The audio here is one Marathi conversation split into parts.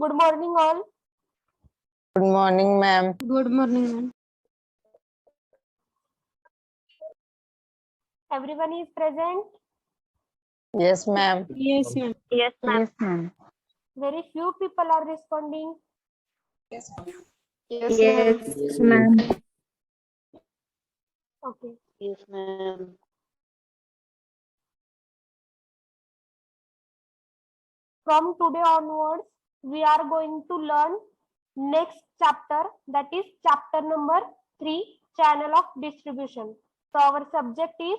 Good morning, all. Good morning, ma'am. Good morning, ma'am. Everyone is present. Yes, ma'am. Yes, ma'am. Yes, ma'am. Yes, ma'am. Very few people are responding. Yes, ma'am. Okay. Yes, ma'am. From today onwards, we are going to learn next chapter, that is chapter number 3, channel of distribution. So our subject is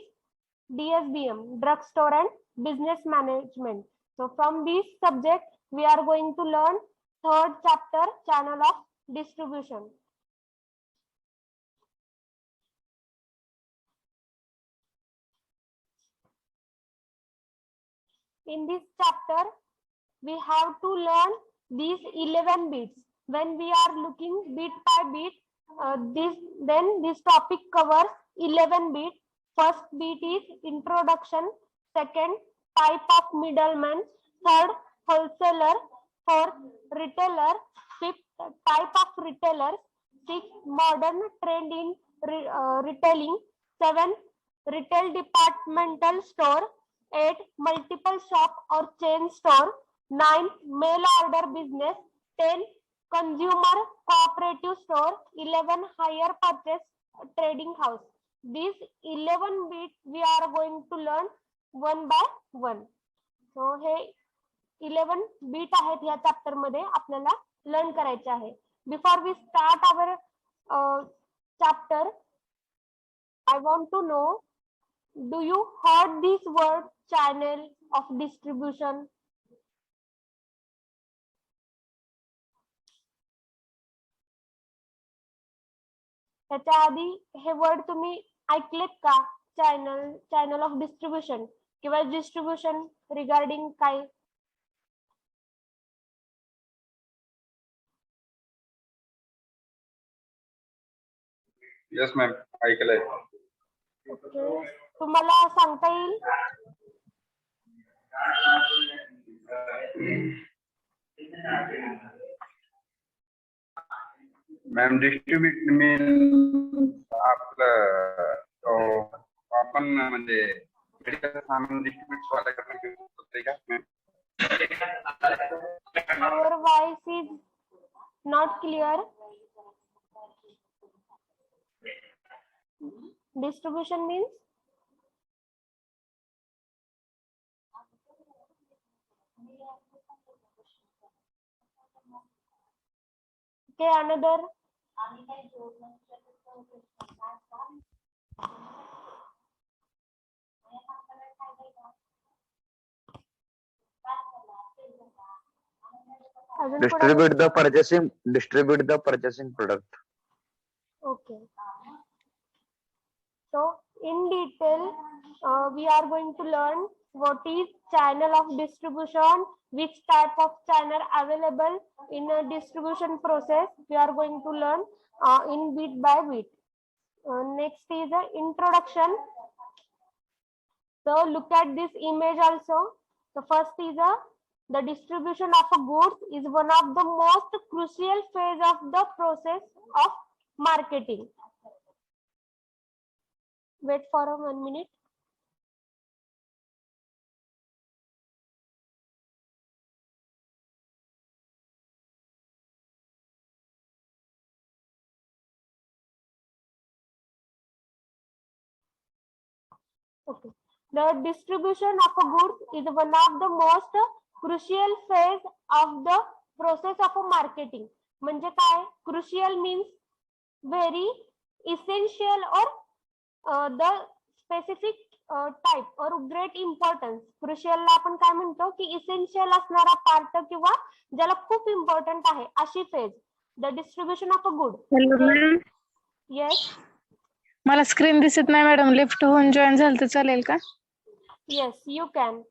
DSBM, drugstore and business management. So from this subject, we are going to learn third chapter, channel of distribution. In this chapter, we have to learn these 11 bits. When we are looking bit by bit, this topic covers 11 bits. First bit is introduction. Second, type of middleman. Third, wholesaler. Fourth, retailer. Fifth, type of retailers. Sixth, modern trend in retailing. Seventh, retail departmental store. 8, multiple shop or chain store. 9, mail order business. 10, consumer cooperative store. 11, hire purchase trading house. These 11 bits we are going to learn one by one. So हे 11 बीट आहेत या चॅप्टर मध्ये आपल्याला लर्न करायचे आहे. Before we start our chapter, I want to know, do you heard this word channel of distribution? त्याच्या आधी हे वर्ड तुम्ही ऐकलेत का? चॅनल ऑफ डिस्ट्रीब्युशन किंवा डिस्ट्रीब्युशन रिगार्डिंग काय? यस मॅम, ऐकलंय. ओके, तुम्हाला सांगता येईल? मॅम, डिस्ट्रीब्यूट मीन आपलं आपण म्हणजे मेडिकल सामान डिस्ट्रीब्यूट वाला करणे होते का ma'am? Your voice is not clear. Distribution means? Okay, another. Distribute the purchasing product. Okay. So in detail, we are going to learn what is channel of distribution, which type of channel available in a distribution process. We are going to learn in bit by bit. Next is the introduction. So look at this image also. The first is the distribution of a goods is one of the most crucial phase of the process of marketing. Wait for 1 minute. Okay. The distribution of a goods is one of the most crucial phase of the process of a marketing. म्हणजे काय? Crucial means very essential or the specific type or great importance. Crucial ला आपण काय म्हणतो की essential असणारा पार्ट किंवा ज्याला खूप इम्पॉर्टंट आहे अशी phase. The distribution of a good. Hello, ma'am. Yes. मला स्क्रीन दिसत नाही मॅडम. लेफ्ट होऊन जॉईन झालं तर चालेल का? Yes, you can.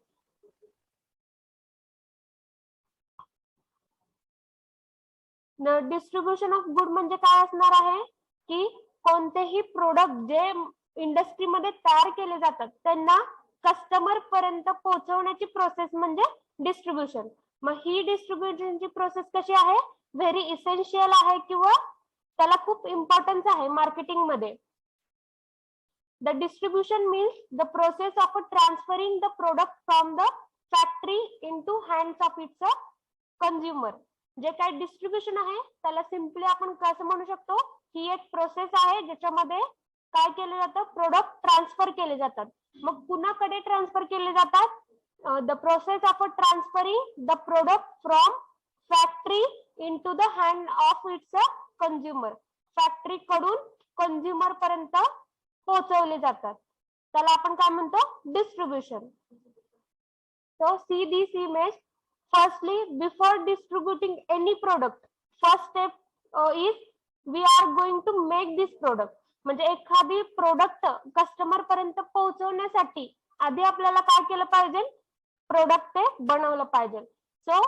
The distribution of good म्हणजे काय असणार आहे की कोणतेही प्रोडक्ट जे इंडस्ट्रीमध्ये तयार केले जातात त्यांना कस्टमर पर्यंत पोहोचवण्याची प्रोसेस म्हणजे डिस्ट्रीब्युशन. मग ही डिस्ट्रीब्युशनची प्रोसेस कशी आहे, व्हेरी इसेन्शियल आहे किंवा त्याला खूप इम्पॉर्टन्स आहे मार्केटिंग मध्ये. The distribution means the process of transferring the product from the factory into hands of its consumer. जे काही डिस्ट्रीब्युशन आहे त्याला सिम्पली आपण कसं म्हणू शकतो, ही एक प्रोसेस आहे ज्याच्यामध्ये काय केलं जातं, प्रोडक्ट ट्रान्सफर केले जातात. मग कुणाकडे ट्रान्सफर केले जातात, the process of transferring the product from factory into the hand of its consumer. Factory कडून कंझ्युमर पर्यंत पोहोचवले जातात, त्याला आपण काय म्हणतो, distribution. So see this image. Firstly, before distributing any product, first step is we are going to make this product. म्हणजे एखादी प्रोडक्ट कस्टमर पर्यंत पोहोचवण्यासाठी आधी आपल्याला काय केलं पाहिजे, प्रोडक्ट ते बनवलं पाहिजे. So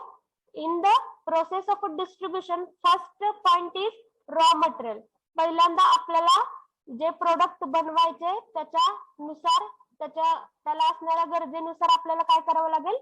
in the process of distribution first point is raw material. पहिल्यांदा आपल्याला जे प्रोडक्ट बनवायचे त्याच्यानुसार त्याला असणाऱ्या गरजेनुसार आपल्याला काय करावं लागेल,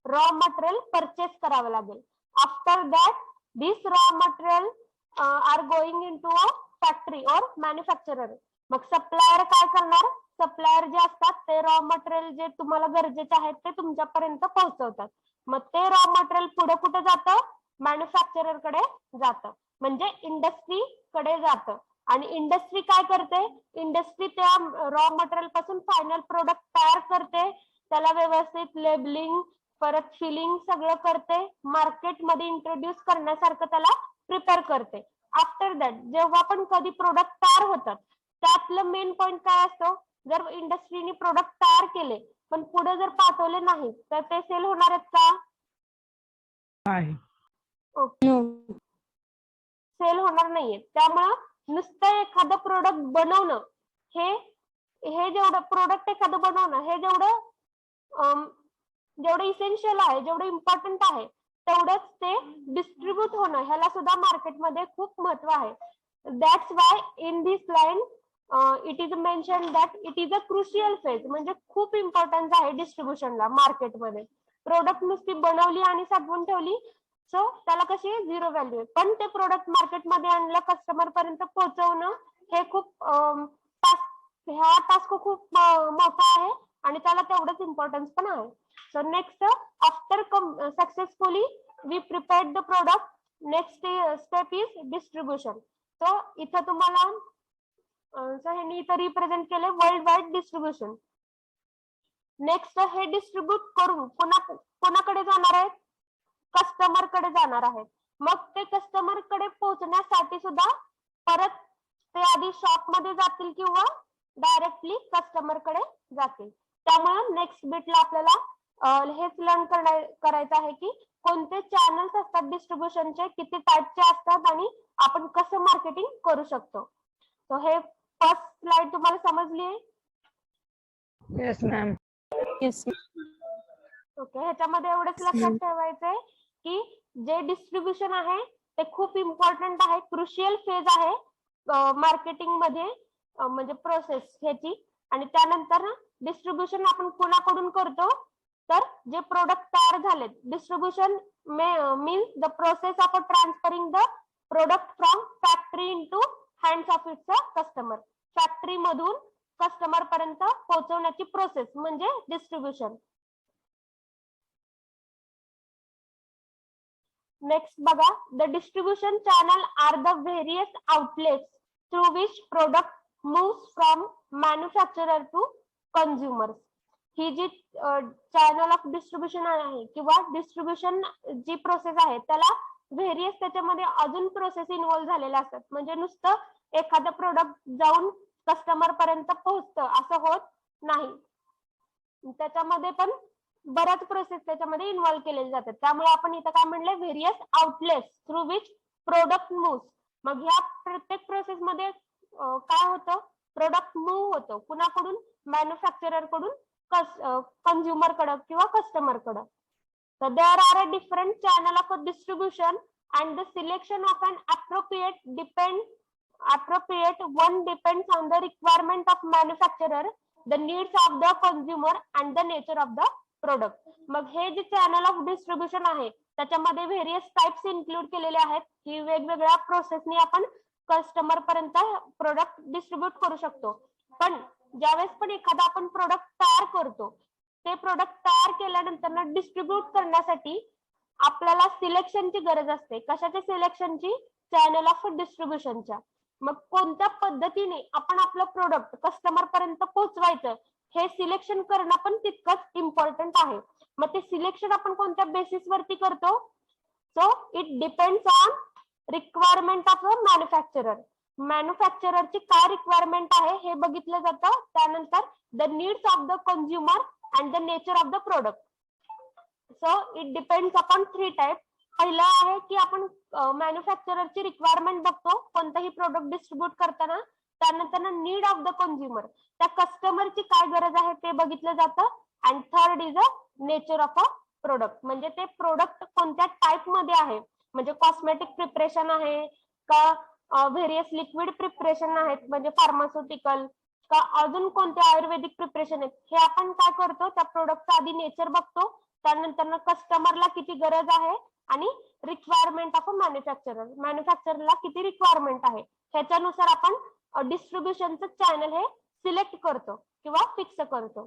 रॉ मटेरियल परचेस करावं लागेल. After that this raw material are going into a factory or manufacturer. मग सप्लायर काय करणार, सप्लायर जे असतात ते रॉ मटेरियल जे तुम्हाला गरजेचे आहेत ते तुमच्यापर्यंत पोहोचवतात. मग ते रॉ मटेरियल पुढे कुठे जातं, मॅन्युफॅक्चरर कडे जातं, म्हणजे इंडस्ट्री कडे जातं. आणि इंडस्ट्री काय करते, इंडस्ट्री त्या रॉ मटेरियल पासून फायनल प्रोडक्ट तयार करते, त्याला व्यवस्थित लेबलिंग परत फिलिंग सगळं करते, मार्केटमध्ये इंट्रोड्यूस करण्यासारखं त्याला प्रिपेअर करते. आफ्टर दॅट जेव्हा पण कधी प्रोडक्ट तयार होतात त्यातलं मेन पॉइंट काय असतो, जर इंडस्ट्रीने प्रोडक्ट तयार केले पण पुढे जर पाठवले नाही तर ते सेल होणार आहेत का, सेल होणार नाहीये. त्यामुळं नुसतं एखादं प्रोडक्ट बनवणं हे जेवढं प्रोडक्ट एखादं बनवणं हे जेवढं इसेन्शियल आहे, जेवढं इम्पॉर्टंट आहे, तेवढंच ते डिस्ट्रीब्यूट होणं ह्याला सुद्धा मार्केटमध्ये खूप महत्व आहे. That's why in this line it is mention that it is a crucial phase. म्हणजे खूप इम्पॉर्टन्स आहे डिस्ट्रीब्युशनला मार्केटमध्ये. प्रोडक्ट नुसती बनवली आणि साठवून ठेवली सो त्याला कशी झिरो व्हॅल्यू आहे, पण ते प्रोडक्ट मार्केटमध्ये आणलं कस्टमर पर्यंत पोहोचवणं हे खूप हा टास्क खूप मोठा आहे आणि त्याला तेवढंच इम्पॉर्टन्स पण आहे. So next, after successfully we prepared the product, next step is distribution. So इथं तुम्हाला ह्यांनी इथं रिप्रेझेंट केले वर्ल्ड वाईड डिस्ट्रीब्युशन. नेक्स्ट हे डिस्ट्रीब्यूट करून कोणाकडे जाणार आहेत, कस्टमर कडे जाणार आहेत. मग ते कस्टमर कडे पोहोचण्यासाठी सुद्धा परत ते आधी शॉप मध्ये जातील किंवा डायरेक्टली कस्टमर कडे जातील. त्यामुळे नेक्स्ट बिटला आपल्याला हेच लर्न करायचं आहे की कोणते चॅनल्स असतात डिस्ट्रीब्युशनचे, किती टाईपचे असतात आणि आपण कसं मार्केटिंग करू शकतो. सो हे फर्स्ट स्लाइड तुम्हाला समजली आहे. Yes, ma'am. Yes. ओके, ह्याच्यामध्ये एवढंच लक्षात ठेवायचंय की जे डिस्ट्रीब्युशन आहे ते खूप इम्पॉर्टंट आहे, क्रुशियल फेज आहे मार्केटिंग मध्ये, म्हणजे प्रोसेस ह्याची. आणि त्यानंतर डिस्ट्रीब्युशन आपण कुणाकडून करतो, तर जे प्रोडक्ट तयार झालेत, distribution means the process of transferring the product from factory into hands of its customer. Factory मधून कस्टमर पर्यंत पोहोचवण्याची प्रोसेस म्हणजे डिस्ट्रीब्युशन. नेक्स्ट बघा, the distribution channel are the various outlets through which product moves from manufacturer to consumers. ही जी चॅनल ऑफ डिस्ट्रीब्युशन आहे किंवा डिस्ट्रीब्युशन जी प्रोसेस आहे त्याला व्हेरियस त्याच्यामध्ये अजून प्रोसेस इन्व्हॉल्व झालेल्या असतात. म्हणजे नुसतं एखादं प्रोडक्ट जाऊन कस्टमर पर्यंत पोहोचतं असं होत नाही, त्याच्यामध्ये पण बऱ्याच प्रोसेस त्याच्यामध्ये इन्व्हॉल्व केलेले जातात. त्यामुळे आपण इथं काय म्हणलंय, various outlets through which product moves. मग ह्या प्रत्येक प्रोसेस मध्ये काय होतं, प्रोडक्ट मूव्ह होतं कुणाकडून, मॅन्युफॅक्चरर कडून कंझ्युमर कडे किंवा कस्टमर कडे. तर there are a different channel of distribution and the selection of an appropriate one depends on the requirement of manufacturer, the needs of the consumer and the nature of the product. मग हे जे चॅनल ऑफ डिस्ट्रीब्युशन आहे त्याच्यामध्ये व्हेरियस टाइप्स इन्क्लूड केलेले आहेत की वेगवेगळ्या प्रोसेसनी आपण कस्टमर पर्यंत प्रोडक्ट डिस्ट्रीब्यूट करू शकतो. पण ज्यावेळेस पण एखादा आपण प्रोडक्ट तयार करतो ते प्रोडक्ट तयार केल्यानंतर डिस्ट्रीब्यूट करण्यासाठी आपल्याला सिलेक्शनची गरज असते. कशाच्या सिलेक्शनची? Channel of डिस्ट्रीब्युशनच्या. मग कोणत्या पद्धतीने आपण आपलं प्रोडक्ट कस्टमर पर्यंत पोहोचवायचं हे सिलेक्शन करणं पण तितकंच इम्पॉर्टंट आहे. मग ते सिलेक्शन आपण कोणत्या बेसिस वरती करतो? So it depends on requirement of a manufacturer. मॅन्युफॅक्चररची काय रिक्वायरमेंट आहे हे बघितलं जातं. त्यानंतर the needs of the consumer and the nature of the product. So it depends upon 3 type. पहिलं आहे की आपण मॅन्युफॅक्चररची रिक्वायरमेंट बघतो कोणताही प्रोडक्ट डिस्ट्रीब्यूट करताना. त्यानंतर नीड ऑफ द कंझ्युमर, त्या कस्टमरची काय गरज आहे ते बघितलं जातं. And third is a nature of a product, म्हणजे ते प्रोडक्ट कोणत्या टाइप मध्ये आहे, म्हणजे कॉस्मेटिक प्रिपरेशन आहे का व्हेरियस लिक्विड प्रिपरेशन आहेत म्हणजे फार्मास्युटिकल का अजून कोणते आयुर्वेदिक प्रिपरेशन आहेत. हे आपण काय करतो त्या प्रोडक्टचा आधी नेचर बघतो. त्यानंतर कस्टमरला किती गरज आहे आणि रिक्वायरमेंट ऑफ अ मॅन्युफॅक्चररला किती रिक्वायरमेंट आहे ह्याच्यानुसार आपण डिस्ट्रीब्युशनचं चॅनल हे सिलेक्ट करतो किंवा फिक्स करतो.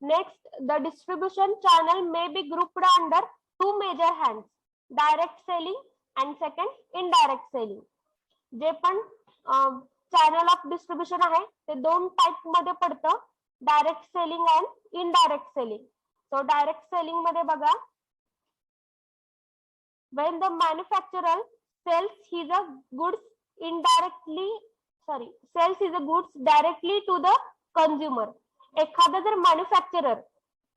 Next, the distribution channel may be grouped under 2 major hands, direct selling and second indirect selling. जे पण चॅनल ऑफ डिस्ट्रीब्युशन आहे ते 2 टाइप मध्ये पडतं, direct selling and indirect selling. So direct selling मध्ये बघा, when the manufacturer sells his goods directly to the consumer. एखादा जर मॅन्युफॅक्चरर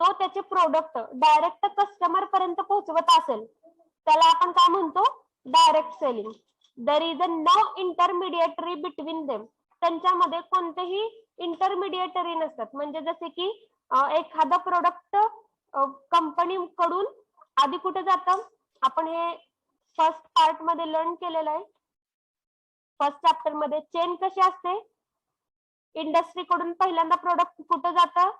तो त्याचे प्रोडक्ट डायरेक्ट कस्टमर पर्यंत पोहोचवत असेल त्याला आपण काय म्हणतो? Direct selling. There is no intermediary between them. त्यांच्यामध्ये कोणतेही इंटरमिडिएटरी नसतात. म्हणजे जसे की एखादा प्रोडक्ट कंपनी कडून आधी कुठे जातं, आपण हे फर्स्ट पार्ट मध्ये लर्न केलेलं आहे. फर्स्ट चॅप्टर मध्ये चेन कशी असते, इंडस्ट्री कडून पहिल्यांदा प्रोडक्ट कुठे जातं?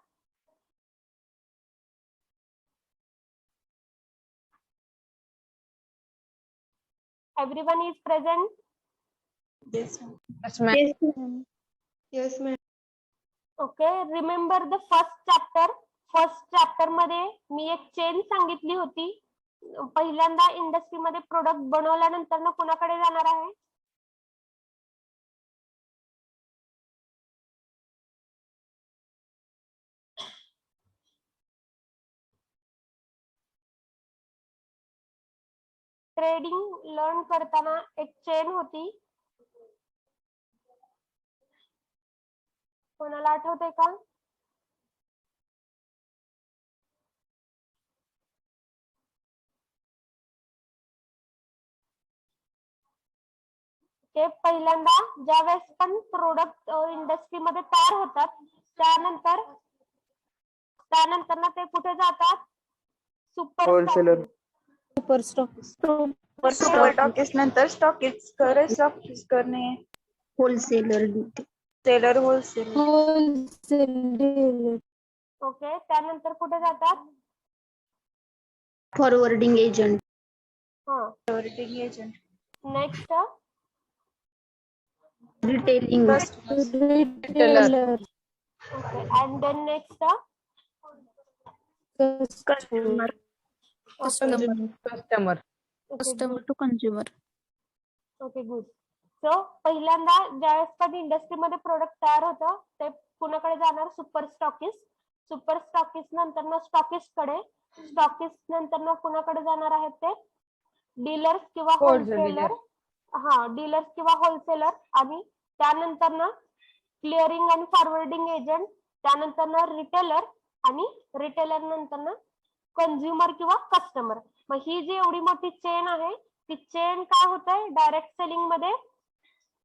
Everyone is present? Yes, ma'am. Yes, ma'am. Yes, ma'am. Yes, ma'am. Okay, remember the first chapter. First chapter मध्ये मी एक चेन सांगितली होती. पहिल्यांदा इंडस्ट्रीमध्ये प्रोडक्ट बनवल्यानंतर ना कुणाकडे जाणार आहे? ट्रेडिंग लर्न करताना एक चेन होती, कोणाला आठवते का? ते पहिल्यांदा ज्या वेळेस पण प्रोडक्ट इंडस्ट्रीमध्ये तयार होतात त्यानंतर ना ते कुठे जातात? Super wholesaler. सुपर स्टॉकिस्ट नंतर स्टॉकिस्ट करे, स्टॉकिस्ट करणे, होलसेलर, सेलर, होलसेलर. ओके, त्यानंतर कुठे जातात? Forwarding agent. हा, forwarding agent. Next retailing. Retailer. Okay, and then next customer. Customer. Customer to consumer. Okay, good. So पहिल्यांदा ज्यावेळेस कधी इंडस्ट्रीमध्ये प्रोडक्ट तयार होतं ते कुणाकडे जाणार? Super stockist. सुपर स्टॉकिस्ट नंतर ना स्टॉकिस्ट कडे, स्टॉकिस्ट नंतर ना कुणाकडे जाणार आहेत ते? डीलर्स किंवा होलसेलर. हा, डीलर्स किंवा होलसेलर. आणि त्यानंतर ना क्लिअरिंग आणि फॉरवर्डिंग एजंट, त्यानंतर ना रिटेलर, आणि रिटेलर नंतर ना कंझ्युमर किंवा कस्टमर. मग ही जी एवढी मोठी चेन आहे ती चेन काय होत आहे डायरेक्ट सेलिंग मध्ये?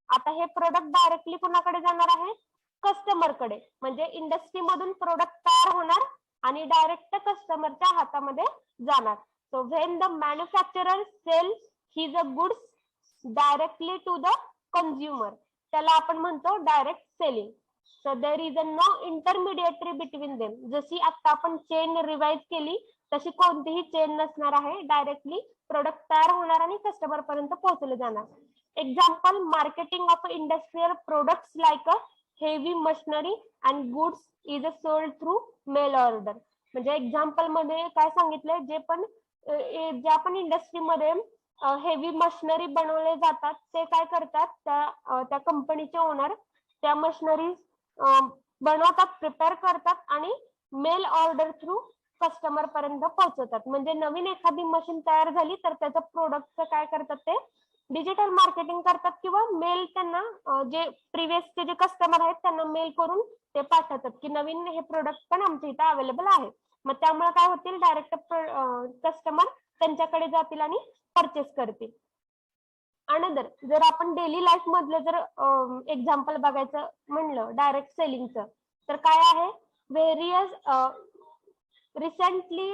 आता हे प्रोडक्ट डायरेक्टली कुणाकडे जाणार आहे? कस्टमर कडे. म्हणजे इंडस्ट्री मधून प्रोडक्ट तयार होणार आणि डायरेक्ट कस्टमरच्या हातामध्ये जाणार. So when the manufacturer sells his goods directly to the consumer त्याला आपण म्हणतो direct selling. So there is a no intermediary between them. जशी आता आपण चेन रिवाइज केली तशी कोणतीही चेन नसणार आहे. डायरेक्टली प्रोडक्ट तयार होणार आणि कस्टमर पर्यंत पोहोचले जाणार. Example, marketing of industrial products like a heavy machinery and goods is sold through mail order. म्हणजे एक्झाम्पल मध्ये काय सांगितलंय, ज्या पण इंडस्ट्रीमध्ये हेवी मशिनरी बनवले जातात ते काय करतात, त्या कंपनीचे ओनर त्या मशिनरी बनवतात, प्रिपेअर करतात आणि मेल ऑर्डर थ्रू कस्टमर पर्यंत पोहोचवतात. म्हणजे नवीन एखादी मशीन तयार झाली तर त्याचं प्रोडक्टचं काय करतात, ते डिजिटल मार्केटिंग करतात किंवा मेल त्यांना जे प्रिव्हियसचे जे कस्टमर आहेत त्यांना मेल करून ते पाठवतात की नवीन हे प्रोडक्ट पण आमच्या इथं अवेलेबल आहे. मग त्यामुळे काय होतील, डायरेक्ट कस्टमर त्यांच्याकडे जातील आणि परचेस करतील. अनदर, जर आपण डेली लाईफ मधलं जर एक्झाम्पल बघायचं म्हणलं डायरेक्ट सेलिंगचं, तर काय आहे, recently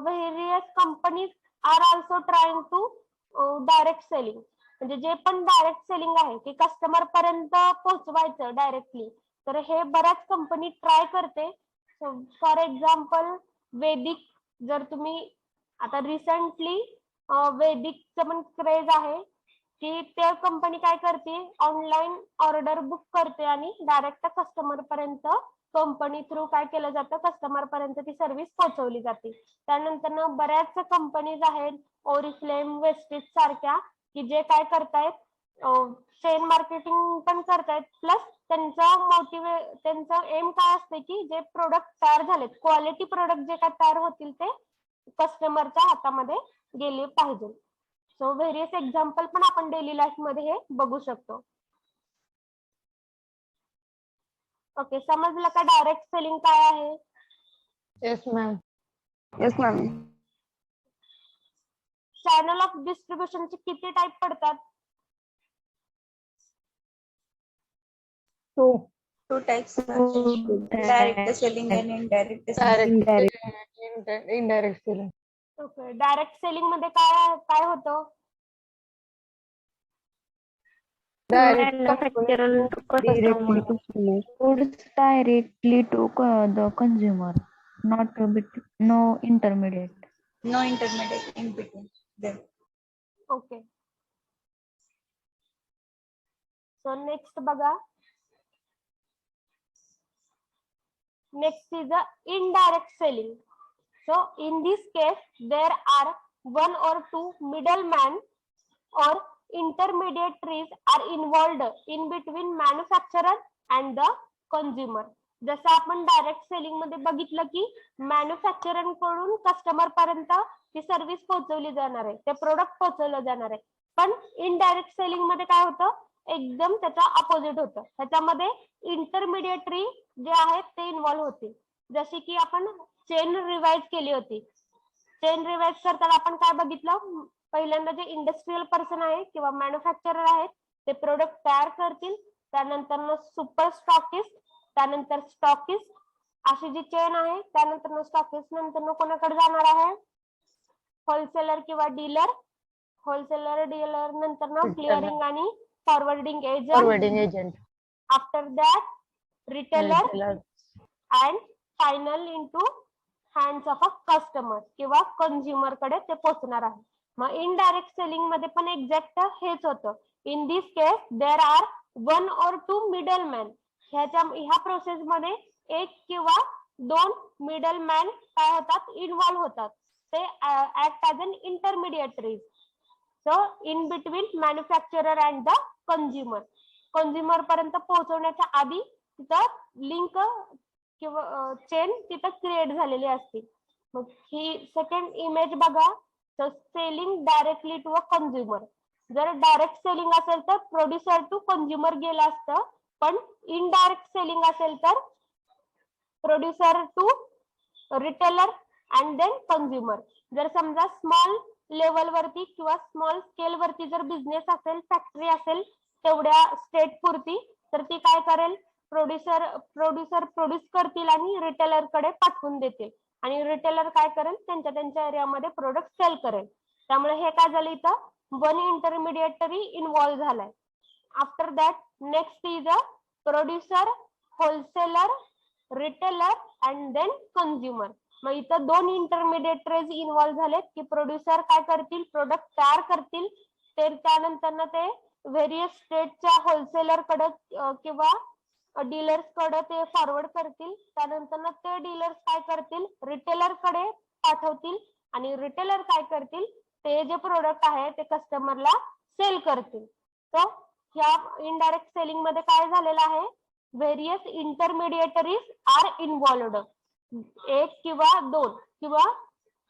various companies are also trying to direct selling. म्हणजे जे पण डायरेक्ट सेलिंग आहे की कस्टमर पर्यंत पोहोचवायचं डायरेक्टली, तर हे बऱ्याच कंपनी ट्राय करते. फॉर एक्झाम्पल वेदिक, जर तुम्ही आता रिसेंटली वेदिकचं पण क्रेज आहे की त्या कंपनी काय करते, ऑनलाईन ऑर्डर बुक करते आणि डायरेक्ट कस्टमर पर्यंत कंपनी थ्रू काय केलं जातं, कस्टमर पर्यंत ती सर्व्हिस पोहोचवली जाते. त्यानंतर बऱ्याच कंपनीज आहेत, ओरिफ्लेम, वेस्टेज सारख्या, की जे काय करतायत, चेन मार्केटिंग पण करतायत. प्लस त्यांचं एम काय असते की जे प्रोडक्ट तयार झालेत, क्वालिटी प्रोडक्ट जे काय तयार होतील ते कस्टमरच्या हातामध्ये गेले पाहिजे. सो व्हेरियस एक्झाम्पल पण आपण डेली लाईफ मध्ये हे बघू शकतो. ओके, समजलं का डायरेक्ट सेलिंग काय आहे? Yes ma'am. Yes ma'am. Channel of डिस्ट्रीब्युशनचे किती टाइप पडतात? टू टाइप्स, डायरेक्ट सेलिंग आणि indirect selling. Indirect selling. Okay, direct selling मध्ये काय होतं? Manufacturer to customer. Goods directly to the consumer, no intermediate. No intermediate in between them. Okay, so next बघा. Next is a indirect selling. So in this case there are one or two middlemen or intermediaries are involved in between manufacturer and the consumer. जसं आपण डायरेक्ट सेलिंग मध्ये बघितलं की मॅन्युफॅक्चरर कडून कस्टमर पर्यंत ती सर्व्हिस पोहोचवली जाणार आहे, ते प्रोडक्ट पोहोचवलं जाणार आहे. पण इनडायरेक्ट सेलिंग मध्ये काय होतं, एकदम त्याच्या अपोजिट होतं. त्याच्यामध्ये इंटरमिडिएटरी जे आहेत ते इन्व्हॉल्व्ह होते. जसे की आपण चेन रिवाइज केली होती. चेन रिवाइज करताना आपण काय बघितलं, पहिल्यांदा जे इंडस्ट्रियल पर्सन आहे किंवा मॅन्युफॅक्चरर आहेत ते प्रोडक्ट तयार करतील, त्यानंतर सुपर स्टॉकिस्ट, त्यानंतर स्टॉकिस्ट, अशी जी चेन आहे, त्यानंतर स्टॉकिस्ट नंतर कोणाकडे जाणार आहे, होलसेलर किंवा डीलर, होलसेलर डीलर नंतर क्लिअरिंग आणि forwarding agent, after that retailer and final into hands of a customer किंवा कंझ्युमर कडे ते पोहोचणार आहे. मग इनडायरेक्ट सेलिंग मध्ये पण एक्झॅक्ट हेच होतं. In this case there are one और टू मिडलमॅन. ह्या प्रोसेस मध्ये एक किंवा दोन मिडलमॅन काय होतात, इन्व्हॉल्व्ह होतात. ते act as an intermediary. So in between manufacturer and the consumer. Consumer पर्यंत पोहोचवण्याच्या आधी तिथं लिंक किंवा चेन तिथं क्रिएट झालेली असते. मग ही सेकंड इमेज बघा. So selling directly to a consumer. जर डायरेक्ट सेलिंग असेल तर प्रोड्युसर टू कंझ्युमर गेलं असतं, पण इनडायरेक्ट सेलिंग असेल तर producer to retailer and then consumer. जर समजा स्मॉल लेवल वरती किंवा स्मॉल स्केल वरती जर बिझनेस असेल, फॅक्टरी असेल तेवढ्या स्टेट पुरती, तर ती काय करेल, प्रोड्युसर प्रोड्यूस करतील आणि रिटेलर कडे पाठवून देतील आणि रिटेलर काय करेल, त्यांच्या एरियामध्ये प्रोडक्ट सेल करेल. त्यामुळे हे काय झालं, इथं वन इंटरमिडिएटरी इन्व्हॉल्व्ह झालाय. After that next is a producer wholesaler, retailer and then consumer. मग इथं दोन इंटरमिडिएटरीज इन्व्हॉल्व्ह झालेत की प्रोड्युसर काय करतील, प्रोडक्ट तयार करतील, ते त्यानंतर ते व्हेरियस स्टेटच्या होलसेलर कडे किंवा डीलर्स कडे ते फॉरवर्ड करतील. त्यानंतर ते डीलर्स काय करतील, रिटेलर कडे पाठवतील आणि रिटेलर काय करतील, ते जे प्रोडक्ट आहे ते कस्टमरला सेल करतील. सो ह्या इनडायरेक्ट सेलिंग मध्ये काय झालेलं आहे, व्हेरियस इंटरमिडिएटरीज आर इन्व्हॉल्वड. एक किंवा दोन किंवा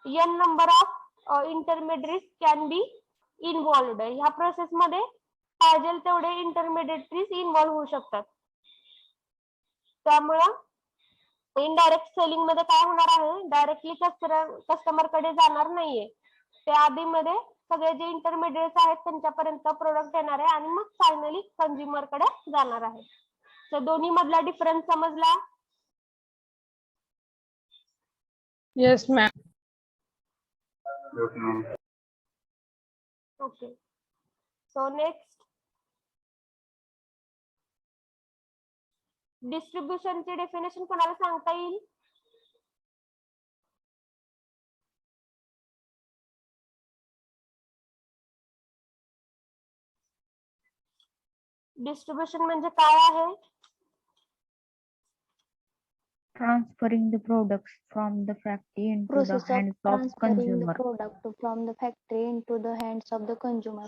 n number of intermediaries can be involved. ह्या प्रोसेस मध्ये पाहिजे तेवढे इंटरमिडिएटरीज इन्व्हॉल्व्ह होऊ शकतात. त्यामुळं इनडायरेक्ट सेलिंग मध्ये काय होणार आहे, डायरेक्टली कस्टमर कडे जाणार नाहीये. त्या आधी मध्ये सगळे जे इंटरमिडिएट्स आहेत त्यांच्यापर्यंत प्रोडक्ट येणार आहे आणि मग फायनली कंझ्युमर कडे जाणार आहे. तर दोन्ही मधला डिफरन्स समजला? Yes, ma'am. Okay. So next, डिस्ट्रीब्युशनची डेफिनेशन कोणाला सांगता येईल? डिस्ट्रीब्युशन म्हणजे काय आहे? Transferring the products from the factory into the Process of hands of transferring the consumer. product from the factory into the hands of the consumer.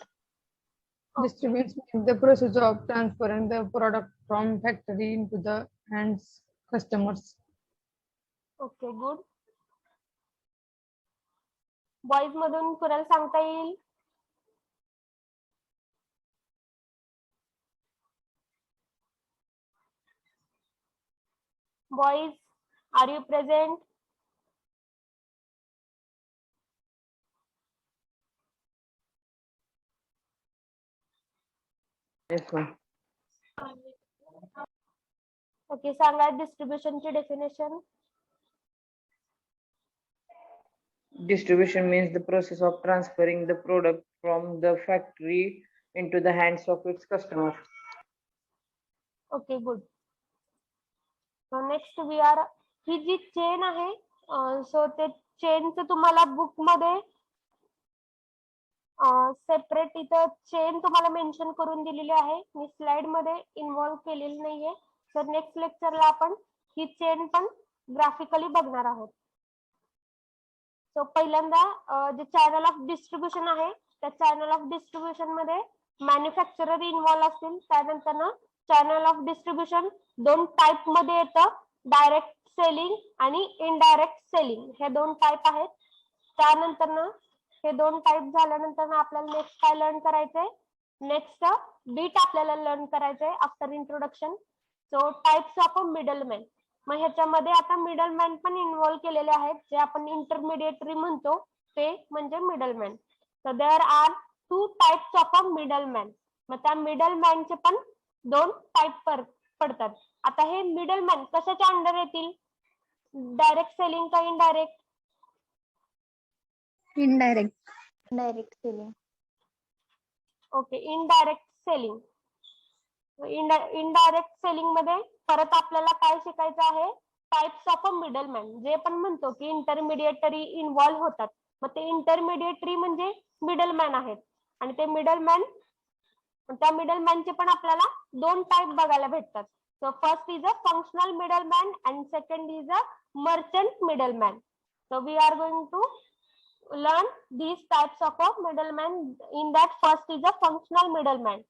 Distribution is the process of transferring the product from factory into the hands customers. Okay, good. Boys मधून कुणाला सांगता येईल? Boys, are you present? Yes, ma'am. Okay, सांगा डिस्ट्रीब्युशनची definition. Distribution means the process of transferring the product from the factory into the hands of its customer. Okay, good. So next we are, ही जी चेन आहे, सो ते चेनचं तुम्हाला बुक मध्ये सेपरेट इथं चेन तुम्हाला मेन्शन करून दिलेली आहे. मी स्लाइड मध्ये इन्व्हॉल्व्ह केलेली नाहीये. तर नेक्स्ट लेक्चरला आपण ही चेन पण ग्राफिकली बघणार आहोत. सो पहिल्यांदा जे चॅनल ऑफ डिस्ट्रीब्युशन आहे, त्या चॅनल ऑफ डिस्ट्रीब्युशन मध्ये मॅन्युफॅक्चरर इन्व्हॉल्व्ह असतील. त्यानंतर चॅनल ऑफ डिस्ट्रीब्युशन दोन टाइप मध्ये येतं, डायरेक्ट सेलिंग आणि इनडायरेक्ट सेलिंग, हे दोन टाइप आहेत. त्यानंतर हे दोन टाइप झाल्यानंतर आपल्याला नेक्स्ट काय लर्न करायचंय, नेक्स्ट बीट आपल्याला लर्न करायचंय after introduction. So types of middleman. मग ह्याच्यामध्ये आता मिडलमॅन पण इन्व्हॉल्व्ह केलेले आहेत, जे आपण इंटरमिडिएटरी म्हणतो ते म्हणजे middleman. So there are two types of middleman. मग त्या मिडलमॅनचे पण दोन टाइप पडतात. आता हे मिडलमॅन कशाच्या अंडर येतील, डायरेक्ट सेलिंग का indirect? Indirect. Direct selling. Okay, indirect selling. Indirect selling मध्ये परत आपल्याला काय शिकायचं आहे, टाइप्स ऑफ मिडलमॅन. जे पण म्हणतो की इंटरमिडिएटरी इन्व्हॉल्व्ह होतात, मग ते इंटरमिडिएटरी म्हणजे मिडलमॅन आहेत. आणि ते मिडलमॅन, त्या मिडलमॅनचे पण आपल्याला दोन टाइप बघायला भेटतात. So first is a functional middleman and second is a merchant middleman. So we are going to learn these types of a middleman. In that, first is a functional middleman.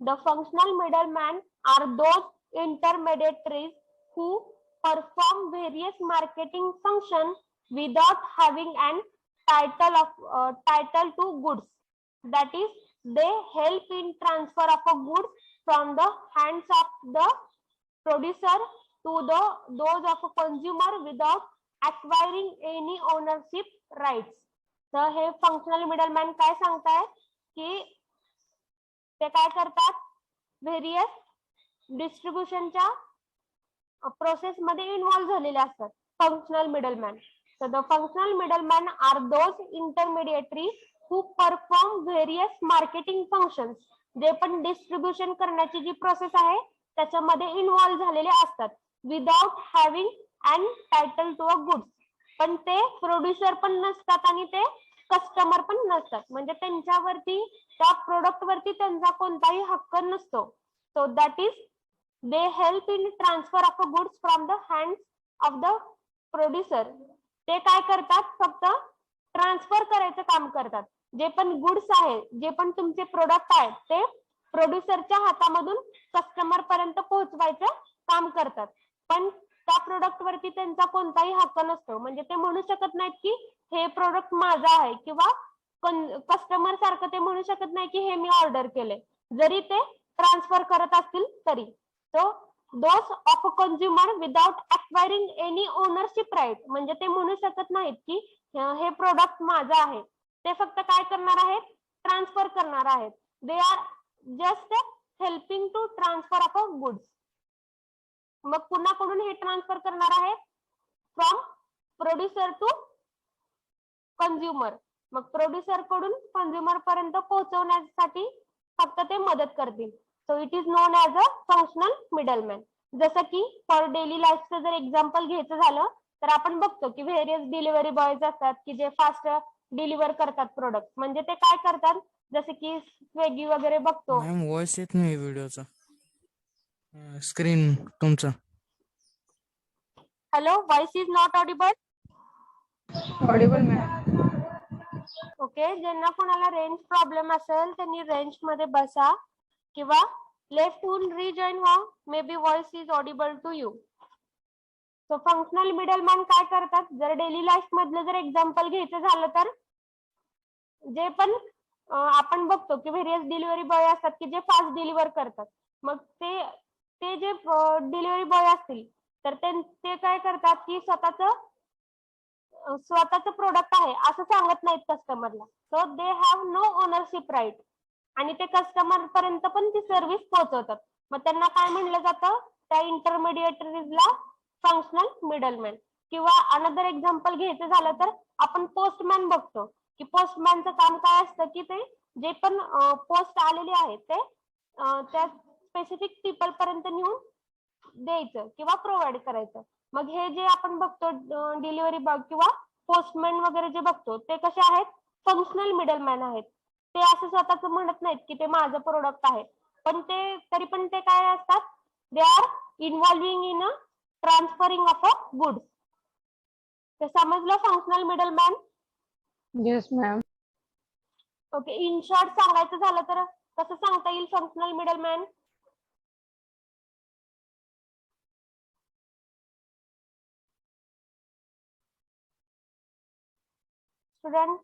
The functional middleman are those intermediaries who perform various marketing functions without having an title to goods. That is, they help in transfer of a goods from the hands of the producer to those of a consumer without acquiring any ownership rights. तर हे फंक्शनल मिडलमॅन काय सांगतायत की ते काय करतात, व्हेरियस डिस्ट्रीब्युशनच्या प्रोसेस मध्ये इन्व्हॉल्व्ह झालेले असतात functional middleman. So the functional middlemen are those intermediaries who perform various marketing functions. जे पण डिस्ट्रीब्युशन करण्याची जी प्रोसेस आहे त्याच्यामध्ये इन्व्हॉल्व झालेले असतात without having and title to a goods. पण ते प्रोड्युसर पण नसतात आणि ते कस्टमर पण नसतात, म्हणजे त्यांच्यावरती त्या प्रोडक्ट वरती त्यांचा कोणताही हक्क नसतो. So that is they help in transfer of a goods from the hands of the producer. ते काय करतात, फक्त ट्रान्सफर करायचं काम करतात. जे पण गुड्स आहे, जे पण तुमचे प्रोडक्ट आहेत ते प्रोड्युसरच्या हातामधून कस्टमर पर्यंत पोहोचवायचं काम करतात. पण त्या प्रोडक्ट वरती त्यांचा कोणताही हक्क नसतो, म्हणजे ते म्हणू शकत नाहीत की हे प्रोडक्ट माझं आहे, किंवा कस्टमर सारखं ते म्हणू शकत नाही की हे मी ऑर्डर केले, जरी ते ट्रान्सफर करत असतील तरी. So those of a consumer without acquiring any ownership right, म्हणजे ते म्हणू शकत नाहीत की हे प्रोडक्ट माझं आहे. ते फक्त काय करणार आहेत, ट्रान्सफर करणार आहेत. They are just helping to transfer of a goods. मग कुणाकडून हे ट्रान्सफर करणार आहे, फ्रॉम प्रोड्युसर टू कंझ्युमर. मग प्रोड्युसर कडून कंझ्युमर पर्यंत पोहोचवण्यासाठी फक्त ते मदत करतील. So it is known as a functional middleman. जसं की फॉर डेली लाईफचं जर एक्झाम्पल घ्यायचं झालं तर आपण बघतो की व्हेरियस डिलिव्हरी बॉयज असतात की जे फास्ट डिलिव्हर करतात प्रोडक्ट. म्हणजे ते काय करतात, जसे की स्विगी वगैरे बघतो. मॅम वॉइस येत नाही व्हिडिओचा, स्क्रीन तुमचा. Hello, voice is not Audible. Audible ma'am. Okay, ज्यांना कोणाला रेंज प्रॉब्लेम असेल त्यांनी रेंज मध्ये बसा किंवा लेफ्ट होऊन रिजॉईन व्हा. May be voice is audible to you. So functional middleman काय करतात, जर डेली लाईफ मधलं जर एक्झाम्पल घ्यायचं झालं तर जे पण आपण बघतो की व्हेरियस डिलिव्हरी बॉय असतात की जे फास्ट डिलिव्हर करतात. मग ते जे डिलिव्हरी बॉय असतील तर ते काय करतात की स्वतःच प्रोडक्ट आहे असं सांगत नाहीत कस्टमरला. So they have no ownership right आणि ते कस्टमर पर्यंत पण ती सर्व्हिस पोहोचवतात. मग त्यांना काय म्हणलं जातं, त्या इंटरमिडिएटरीजला फंक्शनल मिडलमॅन. किंवा अनदर एक्झाम्पल घ्यायचं झालं तर आपण पोस्टमॅन बघतो की पोस्टमॅनचं काम काय असतं की ते जे पण पोस्ट आलेले आहेत ते त्या स्पेसिफिक पीपल पर्यंत नेऊन द्यायचं किंवा प्रोव्हाइड करायचं. मग हे जे आपण बघतो डिलिव्हरी बॉय किंवा पोस्टमॅन वगैरे जे बघतो ते कसे आहेत, फंक्शनल मिडलमॅन आहेत. ते असं स्वतःच म्हणत नाहीत की ते माझं प्रोडक्ट आहे, पण ते तरी पण ते काय असतात, they are involving in a transferring of a goods. ते समजलं functional middleman. Yes ma'am. Okay, in short सांगायचं झालं तर कसं सांगता येईल functional middleman. Student,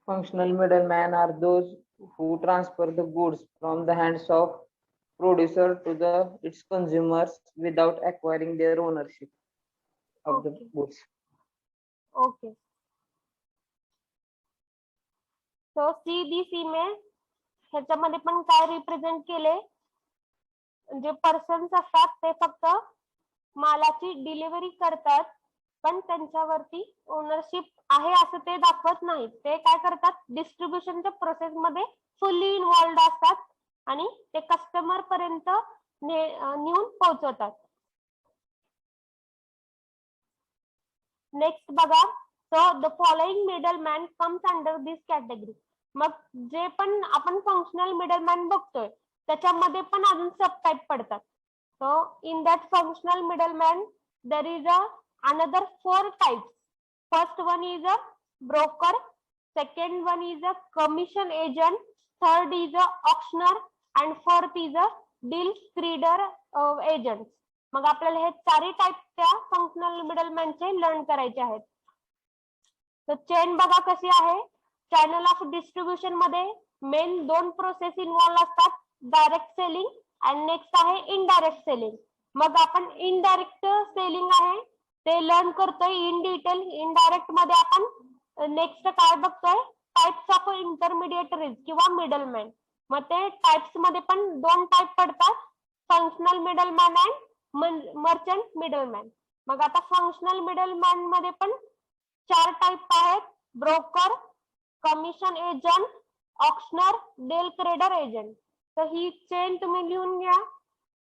Functional middlemen are those who transfer the goods from the hands of producer to its consumers without acquiring their ownership of the goods. Okay. So see this image, ह्याच्यामध्ये पण काय रिप्रेझेंट केले, जे पर्सन्स असतात ते फक्त मालाची डिलिव्हरी करतात, पण त्यांच्यावरती ओनरशिप आहे असं ते दाखवत नाहीत. ते काय करतात, डिस्ट्रीब्युशनच्या प्रोसेस मध्ये फुल्ली इन्व्हॉल्ड असतात आणि ते कस्टमर पर्यंत नेऊन पोहोचवतात. नेक्स्ट बघा, so the following middleman comes under this category. मग जे पण आपण फंक्शनल मिडलमॅन बघतोय त्याच्यामध्ये पण अजून सब टाइप पडतात. So in that functional middleman there is another 4 types. First one is a broker, second one is a commission agent, third is a auctioneer and fourth is a deal creator agent. मग आपल्याला हे चारही टाइप त्या फंक्शनल मिडलमॅनचे लर्न करायचे आहेत. तर चेन बघा कशी आहे. चॅनल ऑफ डिस्ट्रीब्युशन मध्ये मेन 2 प्रोसेस इन्व्हॉल्व असतात, डायरेक्ट सेलिंग आणि नेक्स्ट आहे इनडायरेक्ट सेलिंग. मग आपण इनडायरेक्ट सेलिंग आहे ते लर्न करतोय इन डिटेल. इनडायरेक्ट मध्ये आपण नेक्स्ट काय बघतोय, टाइप्स ऑफ इंटरमिडिएटरीज किंवा मिडलमॅन. मग ते टाइप्स मध्ये पण 2 टाइप पडतात, functional middleman and merchant middleman. मग आता फंक्शनल मिडलमॅन मध्ये पण 4 टाइप आहेत, broker, commission agent, auctioneer, del credere agent. तर ही चेन तुम्ही लिहून घ्या.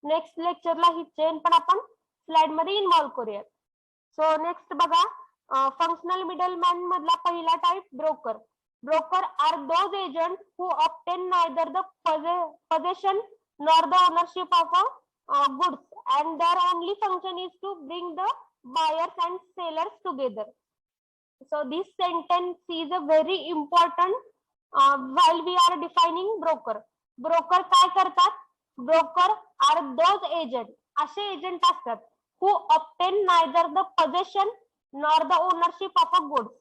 नेक्स्ट लेक्चरला ही चेन पण आपण स्लाइड मध्ये इन्व्हॉल्व करूयात. सो नेक्स्ट बघा, फंक्शनल मिडलमॅन मधला पहिला type broker. Broker are those agent who obtain neither the possession nor the ownership of a goods and their only function is to bring the buyers and sellers together. So this sentence is a very important while we are defining broker. Broker काय करतात? Broker are those agent, असे एजंट असतात who obtain neither the possession nor the ownership of a goods.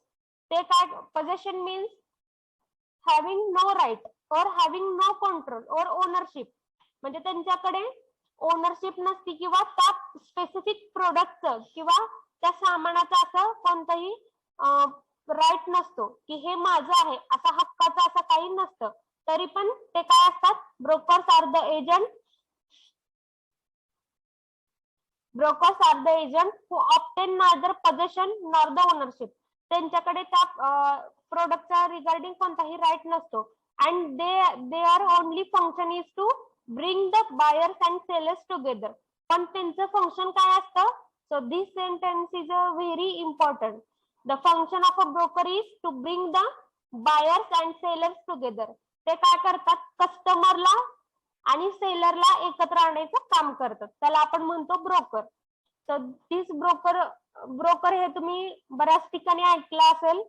ते काय, possession means having no right or having no control or ownership, म्हणजे त्यांच्याकडे ओनरशिप नसती किंवा त्या स्पेसिफिक प्रोडक्टचं किंवा त्या सामानाचा असं कोणताही राईट नसतो की हे माझं आहे, असा हक्काचं असं काही नसतं. तरी पण ते काय असतात? Brokers are the agent. Brokers are the agent who obtain neither possession nor the ownership. त्यांच्याकडे त्या प्रोडक्टचा रिगार्डिंग कोणताही राईट नसतो. And they are only function is to bring the buyers and sellers together. पण त्यांचं फंक्शन काय असतं? So this sentence is a very important. The function of a broker is to bring the buyers and sellers together. ते काय करतात? कस्टमरला आणि सेलरला एकत्र आणायचं काम करतात, त्याला आपण म्हणतो ब्रोकर. तर दिस ब्रोकर हे तुम्ही बऱ्याच ठिकाणी ऐकलं असेल.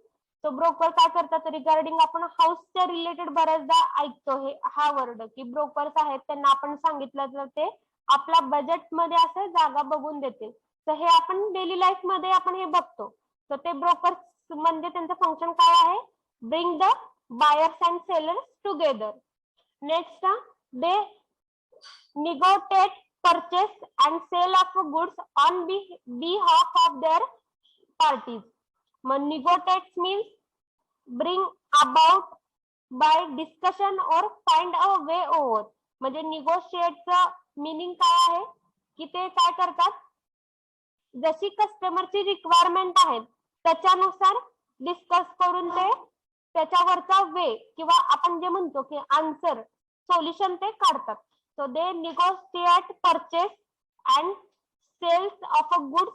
तो ब्रोकर काय करतात? रिगार्डिंग आपण हाऊसच्या रिलेटेड बऱ्याचदा ऐकतो हा वर्ड की ब्रोकर्स आहेत, त्यांना आपण सांगितलं तर ते आपल्या बजेटमध्ये असं जागा बघून देतील. तर हे आपण डेली लाईफ मध्ये आपण हे बघतो. तर ते ब्रोकर्स म्हणजे त्यांचं फंक्शन काय आहे? Bring the buyers and sellers together. Next, they negotiate purchase and sale of goods on behalf of their parties. Negotiate means bring about by discussion or find a way over. म्हणजे negotiateचं मीनिंग काय आहे की ते काय करतात? जशी कस्टमरची रिक्वायरमेंट आहे त्याच्यानुसार डिस्कस करून ते त्याच्यावरचा वे किंवा आपण जे म्हणतो की आन्सर सोल्युशन ते काढतात. So they negotiate purchase and sales of a goods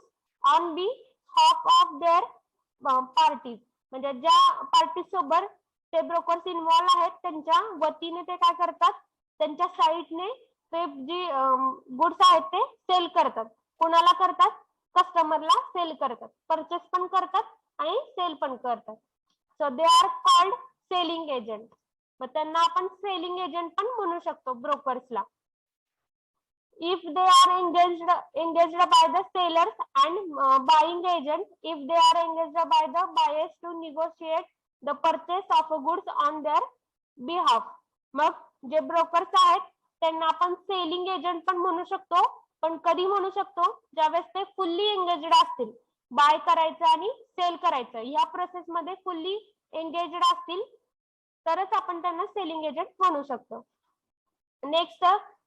on behalf of their parties. म्हणजे ज्या पार्टी सोबत ते ब्रोकर्स इन्व्हॉल्व आहेत त्यांच्या वतीने ते काय करतात? त्यांच्या साईडने ते जी गुड्स आहेत ते सेल करतात. कोणाला करतात? कस्टमरला सेल करतात. परचेस पण करतात आणि सेल पण करतात. So they are called selling agent. मग त्यांना आपण सेलिंग एजंट पण म्हणू शकतो ब्रोकर्सला. If they are engaged by the sellers and buying agent, if they are engaged by the buyers to negotiate the purchase of goods on their behalf. मग जे ब्रोकर्स आहेत त्यांना आपण सेलिंग एजंट पण म्हणू शकतो. पण कधी म्हणू शकतो? ज्यावेळेस ते फुल्ली एंगेज्ड असतील, बाय करायचं आणि सेल करायचं या प्रोसेस मध्ये फुल्ली एंगेज्ड असतील तरच आपण त्यांना सेलिंग एजंट म्हणू शकतो. Next,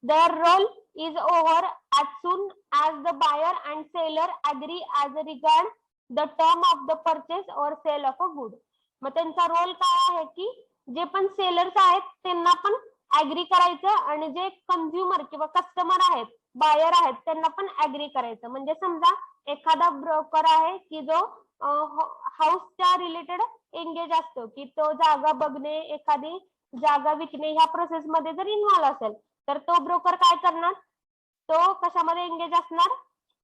their role is over as soon as the buyer and seller agree as regard the term of the purchase or sale of a good. मग त्यांचा रोल काय आहे की जे पण सेलर्स आहेत त्यांना पण ऍग्री करायचं आणि जे कंझ्युमर किंवा कस्टमर आहेत, बायर आहेत, त्यांना पण ऍग्री करायचं. म्हणजे समजा एखादा ब्रोकर आहे की जो हाऊसच्या रिलेटेड एंगेज असतो की तो जागा बघणे, एखादी जागा विकणे ह्या प्रोसेस मध्ये जर इन्व्हॉल्व असेल तर तो ब्रोकर काय करणार? तो कशामध्ये एंगेज असणार?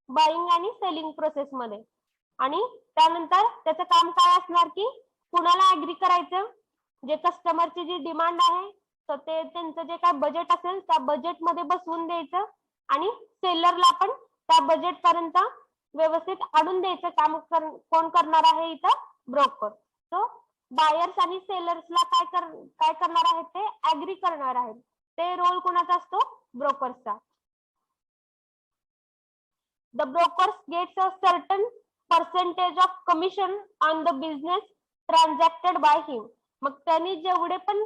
बाईंग आणि सेलिंग प्रोसेस मध्ये. आणि त्यानंतर त्याचं काम काय असणार की कुणाला ऍग्री करायचं? जे कस्टमरची जी डिमांड आहे तर ते त्यांचं जे काय बजेट असेल त्या बजेट मध्ये बसवून द्यायचं आणि सेलरला पण त्या बजेट पर्यंत व्यवस्थित आणून द्यायचं काम कोण करणार आहे? इथं ब्रोकर. सो बायर्स आणि सेलर्सला काय करणार आहेत? ते ऍग्री करणार आहेत. ते रोल कोणाचा असतो? ब्रोकर्सचा. The brokers gets a certain percentage of commission on the business transacted by him. मग त्यांनी जेवढे पण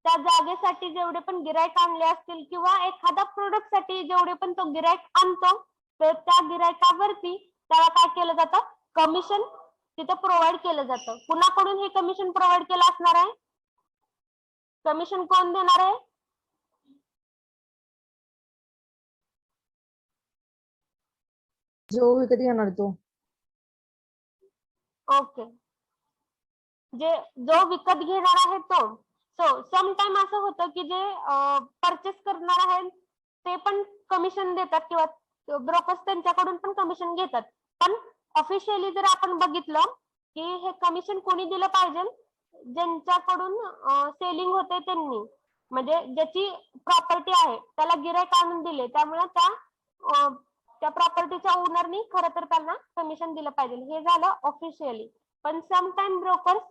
त्या जागेसाठी जेवढे पण गिराईक आणले असतील किंवा एखादा प्रोडक्ट साठी जेवढे पण तो गिराईक आणतो तर त्या गिरायकावरती त्याला काय केलं जातं? कमिशन तिथं प्रोव्हाइड केलं जातं. कुणाकडून हे कमिशन प्रोव्हाइड केलं असणार आहे? कमिशन कोण देणार आहे? जो विकत घेणार तो. ओके, जो विकत घेणार आहे तो. सो समटाइम असं होतं की जे परचेस करणार आहे ते पण कमिशन देतात किंवा ब्रोकर्स त्यांच्याकडून पण कमिशन घेतात. पण ऑफिशियली जर आपण बघितलं की हे कमिशन कोणी दिलं पाहिजे, ज्यांच्याकडून सेलिंग होते त्यांनी, म्हणजे ज्याची प्रॉपर्टी आहे त्याला गिराईक आणून दिले, त्यामुळे त्या प्रॉपर्टीच्या ओनरनी खरं तर त्यांना कमिशन दिलं पाहिजे. हे झालं ऑफिशियली. पण sometime brokers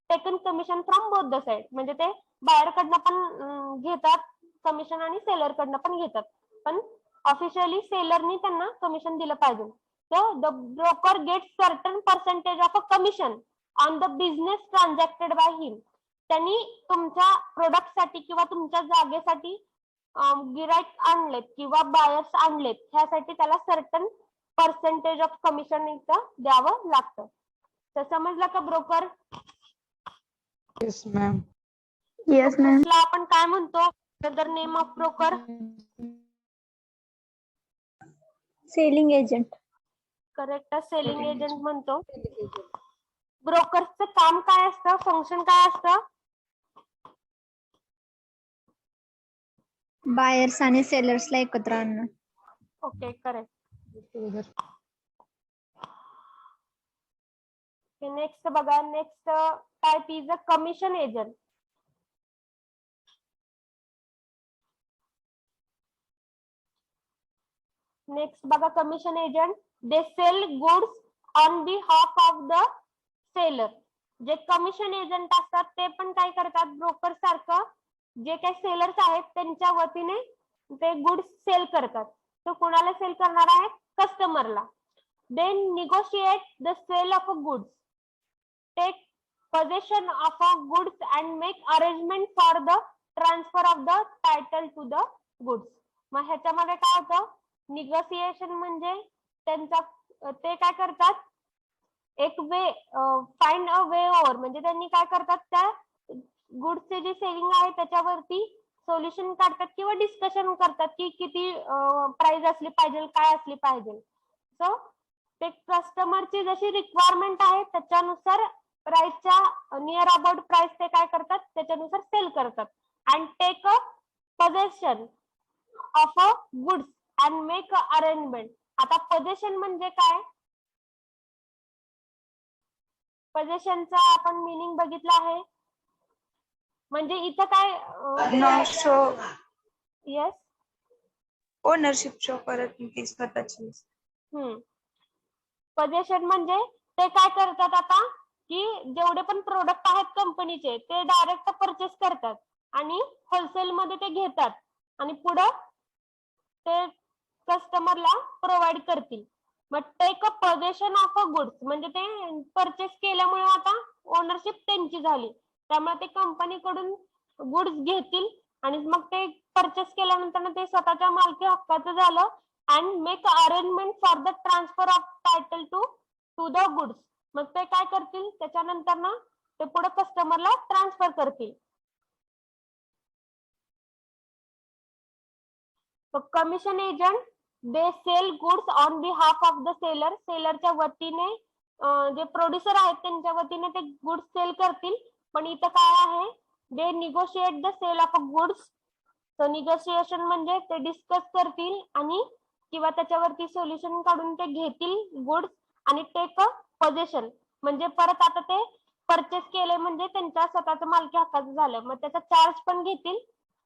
taken commission from both the side, म्हणजे ते बायर कडनं पण घेतात कमिशन आणि सेलर कडनं पण घेतात. पण ऑफिशियली सेलरनी त्यांना कमिशन दिलं पाहिजे. So the broker get certain percentage of a commission on the business transacted by him. त्यांनी तुमच्या प्रोडक्टसाठी किंवा तुमच्या जागेसाठी गिराईक आणलेत किंवा बायर्स आणलेत, ह्यासाठी त्याला सर्टन पर्सेंटेज ऑफ कमिशन इथं द्यावं लागतं. तर समजलं का broker? Yes ma'am. Yes, ma'am. ला आपण काय म्हणतो? Other name of broker? Selling agent. Correct, selling agent म्हणतो. ब्रोकरचं काम काय असतं? फंक्शन काय असतं? Buyers आणि sellers ला एकत्र आणणं. Okay, correct. नेक्स्ट बघा, next type is a commission agent. Next बघा, commission agent they sell goods on behalf of the seller. जे कमिशन एजंट असतात ते पण काय करतात? ब्रोकर सारखं जे काही सेलर्स आहेत त्यांच्या वतीने ते गुड्स सेल करतात. तो कोणाला सेल करणार आहेत? कस्टमरला. They negotiate the sale of a goods, take possession of a goods and make arrangement for the transfer of the title to the goods. मग ह्याच्यामध्ये काय होतं? निगोसिएशन म्हणजे त्यांचा ते काय करतात? एक वे, फाइंड अ वे ओव्हर, म्हणजे त्यांनी काय करतात? त्या गुड्सची जी सेलिंग आहे त्याच्यावरती सोल्युशन काढतात किंवा डिस्कशन करतात की किती प्राइस असली पाहिजे, काय असली पाहिजे. सो ते कस्टमरची जशी रिक्वायरमेंट आहे त्याच्यानुसार प्राइसच्या नियर अबाउट प्राइस ते काय करतात? त्याच्यानुसार सेल करतात. And take a possession of a goods and make a arrangement. आता पोझेशन म्हणजे काय? पोझेशनचा आपण मिनिंग बघितला आहे. म्हणजे इथं काय? येस, ओनरशिप शो करत नाही ती स्वतःची. पोझेशन म्हणजे ते काय करतात आता की जेवढे पण प्रोडक्ट आहेत कंपनीचे ते डायरेक्ट परचेस करतात आणि होलसेल मध्ये ते घेतात आणि पुढे ते कस्टमरला प्रोव्हाइड करतील. मग take a possession of a goods म्हणजे ते परचेस केल्यामुळे आता ओनरशिप त्यांची झाली, त्यामुळे ते कंपनीकडून गुड्स घेतील आणि मग ते परचेस केल्यानंतर ते स्वतःच्या मालकी हक्काचं झालं. And make arrangement for the transfer of title to the goods. मग ते काय करतील? त्याच्यानंतर ना ते पुढे कस्टमरला ट्रान्सफर करतील. Commission agent they sell goods on behalf of the seller. सेलरच्या वतीने जे प्रोड्युसर आहेत त्यांच्या वतीने ते गुड्स सेल करतील. पण इथं काय आहे? They negotiate the sale of a goods. So negotiation म्हणजे ते डिस्कस करतील आणि किंवा त्याच्यावरती सोल्युशन काढून ते घेतील गुड्स. आणि टेक अ पोझेशन म्हणजे परत आता ते परचेस केले म्हणजे त्यांच्या स्वतःचं मालकी हक्काचं झालं, मग त्याचा चार्ज पण घेतील.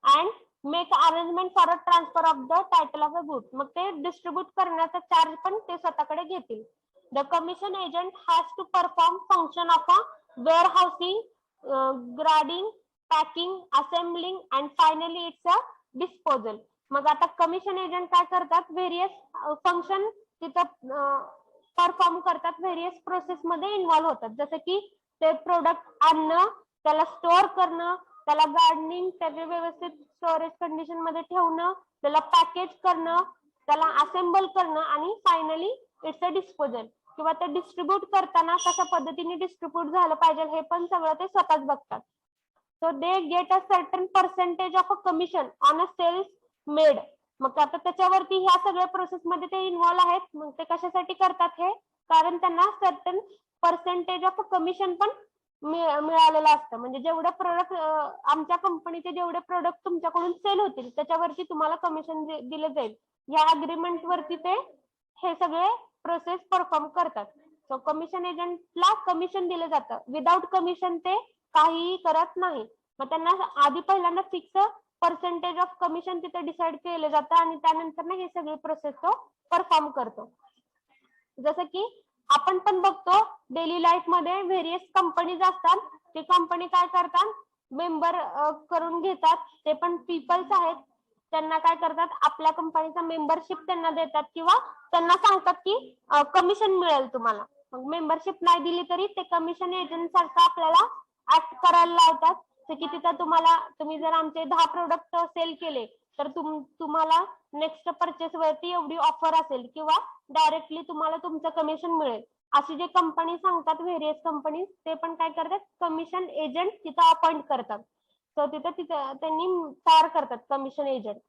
And make arrangement for a transfer of the title of a goods. मग ते डिस्ट्रीब्यूट करण्याचा चार्ज पण ते स्वतःकडे घेतील. The commission agent has to perform function of a warehousing, grading, packing, assembling and finally its a disposal. मग आता कमिशन एजंट काय करतात? व्हेरियस फंक्शन तिथं परफॉर्म करतात, व्हेरियस प्रोसेस मध्ये इन्व्हॉल्व्ह होतात. जसं की ते प्रोडक्ट आणणं, त्याला स्टोअर करणं, त्याला गार्डनिंग, त्याचे व्यवस्थित स्टोरेज कंडिशन मध्ये ठेवणं, त्याला पॅकेज करणं, त्याला असेंबल करणं आणि फायनली इट्स अ डिस्पोजल. किंवा ते डिस्ट्रीब्यूट करताना कशा पद्धतीने डिस्ट्रीब्यूट झालं पाहिजे हे पण सगळं ते स्वतःच बघतात. So they get a certain percentage of a commission on a sales made. मग आता त्याच्यावरती ह्या सगळ्या प्रोसेस मध्ये ते इन्व्हॉल्व आहेत. मग ते कशासाठी करतात हे, कारण त्यांना सर्टन पर्सेंटेज ऑफ कमिशन पण मिळालेलं असतं. म्हणजे जेवढे प्रोडक्ट आमच्या कंपनीचे जेवढे प्रोडक्ट तुमच्याकडून सेल होतील त्याच्यावरती तुम्हाला कमिशन दिलं जाईल. या अग्रीमेंट वरती ते हे सगळे प्रोसेस परफॉर्म करतात. सो कमिशन एजंटला कमिशन दिलं जातं. विदाउट कमिशन ते काहीही करत नाही. मग त्यांना आधी पहिल्यांदा फिक्स पर्सेंटेज ऑफ कमिशन तिथे डिसाइड केलं जातं आणि त्यानंतर हे सगळी प्रोसेस तो परफॉर्म करतो. जसं की आपण पण बघतो डेली लाईफ मध्ये व्हेरियस कंपनीज असतात. ते कंपनी काय करतात, मेंबर करून घेतात. ते पण पीपल्स आहेत. त्यांना काय करतात, आपल्या कंपनीचा मेंबरशिप त्यांना देतात किंवा त्यांना सांगतात की कमिशन मिळेल तुम्हाला. मग मेंबरशिप नाही दिली तरी ते कमिशन एजंट सारखं आपल्याला ऍक्ट करायला लावतात. की तिथं तुम्ही जर आमचे 10 प्रोडक्ट सेल केले तर तुम्हाला नेक्स्ट परचेस वरती एवढी ऑफर असेल किंवा डायरेक्टली तुम्हाला तुमचं कमिशन मिळेल. अशी जे कंपनी सांगतात व्हेरियस कंपनी, ते पण काय करतात, कमिशन एजंट तिथं अपॉइंट करतात. सो तिथं त्यांनी तयार करतात कमिशन एजंट.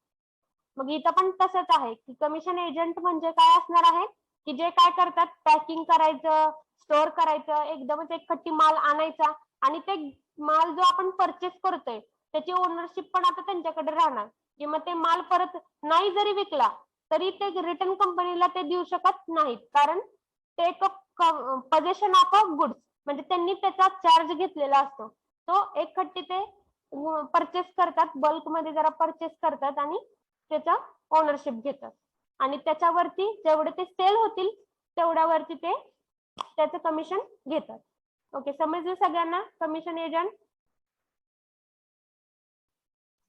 मग इथं पण तसंच आहे की कमिशन एजंट म्हणजे काय असणार आहे की जे काय करतात, पॅकिंग करायचं, स्टोअर करायचं, एकदमच एक खट्टी माल आणायचा आणि ते माल जो आपण परचेस करतोय त्याची ओनरशिप पण आता त्यांच्याकडे राहणार. की मग ते माल परत नाही जरी विकला तरी ते रिटर्न कंपनीला ते देऊ शकत नाहीत, कारण take possession of a goods म्हणजे त्यांनी त्याचा चार्ज घेतलेला असतो. तो एक खट्टी ते परचेस करतात, बल्क मध्ये जरा परचेस करतात आणि त्याचा ओनरशिप घेतात आणि त्याच्यावरती जेवढे ते सेल होतील तेवढ्यावरती ते त्याचं कमिशन घेतात. ओके, समजलं सगळ्यांना commission agent?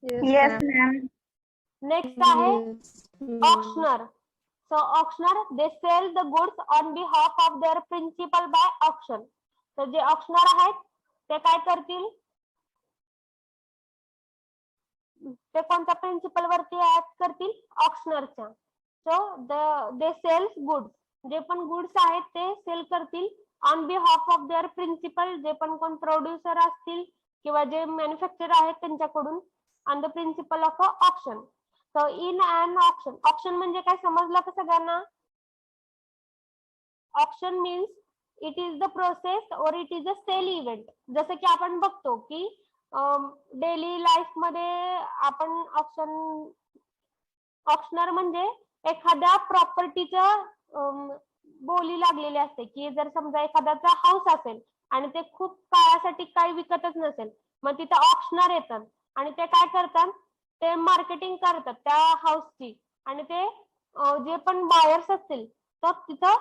Yes, ma'am. Next आहे auctioneer. So auctioneer, they sell the goods on behalf of their principal by auction. तर जे ऑक्शनर आहेत ते काय करतील, ते कोणत्या प्रिन्सिपल वरती ऍक्ट करतील, ऑक्शनरच्या. सो दे सेल्स गुड्स, जे पण गुड्स आहेत ते सेल करतील on behalf of their principal, जे पण कोण प्रोड्युसर असतील किंवा जे मॅन्युफॅक्चर आहेत त्यांच्याकडून, on the principle of a auction. So in an auction, auction म्हणजे काय समजलं का सगळ्यांना? Auction means it is the process और it is a sale event. जसं की आपण बघतो की डेली लाईफ मध्ये आपण ऑक्शनर म्हणजे एखाद्या प्रॉपर्टीचं बोली लागलेली असते की जर समजा एखाद्याचा हाऊस असेल आणि ते खूप काळासाठी काही विकतच नसेल, मग तिथे ऑक्शनर येतात आणि ते काय करतात, ते मार्केटिंग करतात त्या हाऊसची आणि ते जे पण बायर्स असतील तर तिथं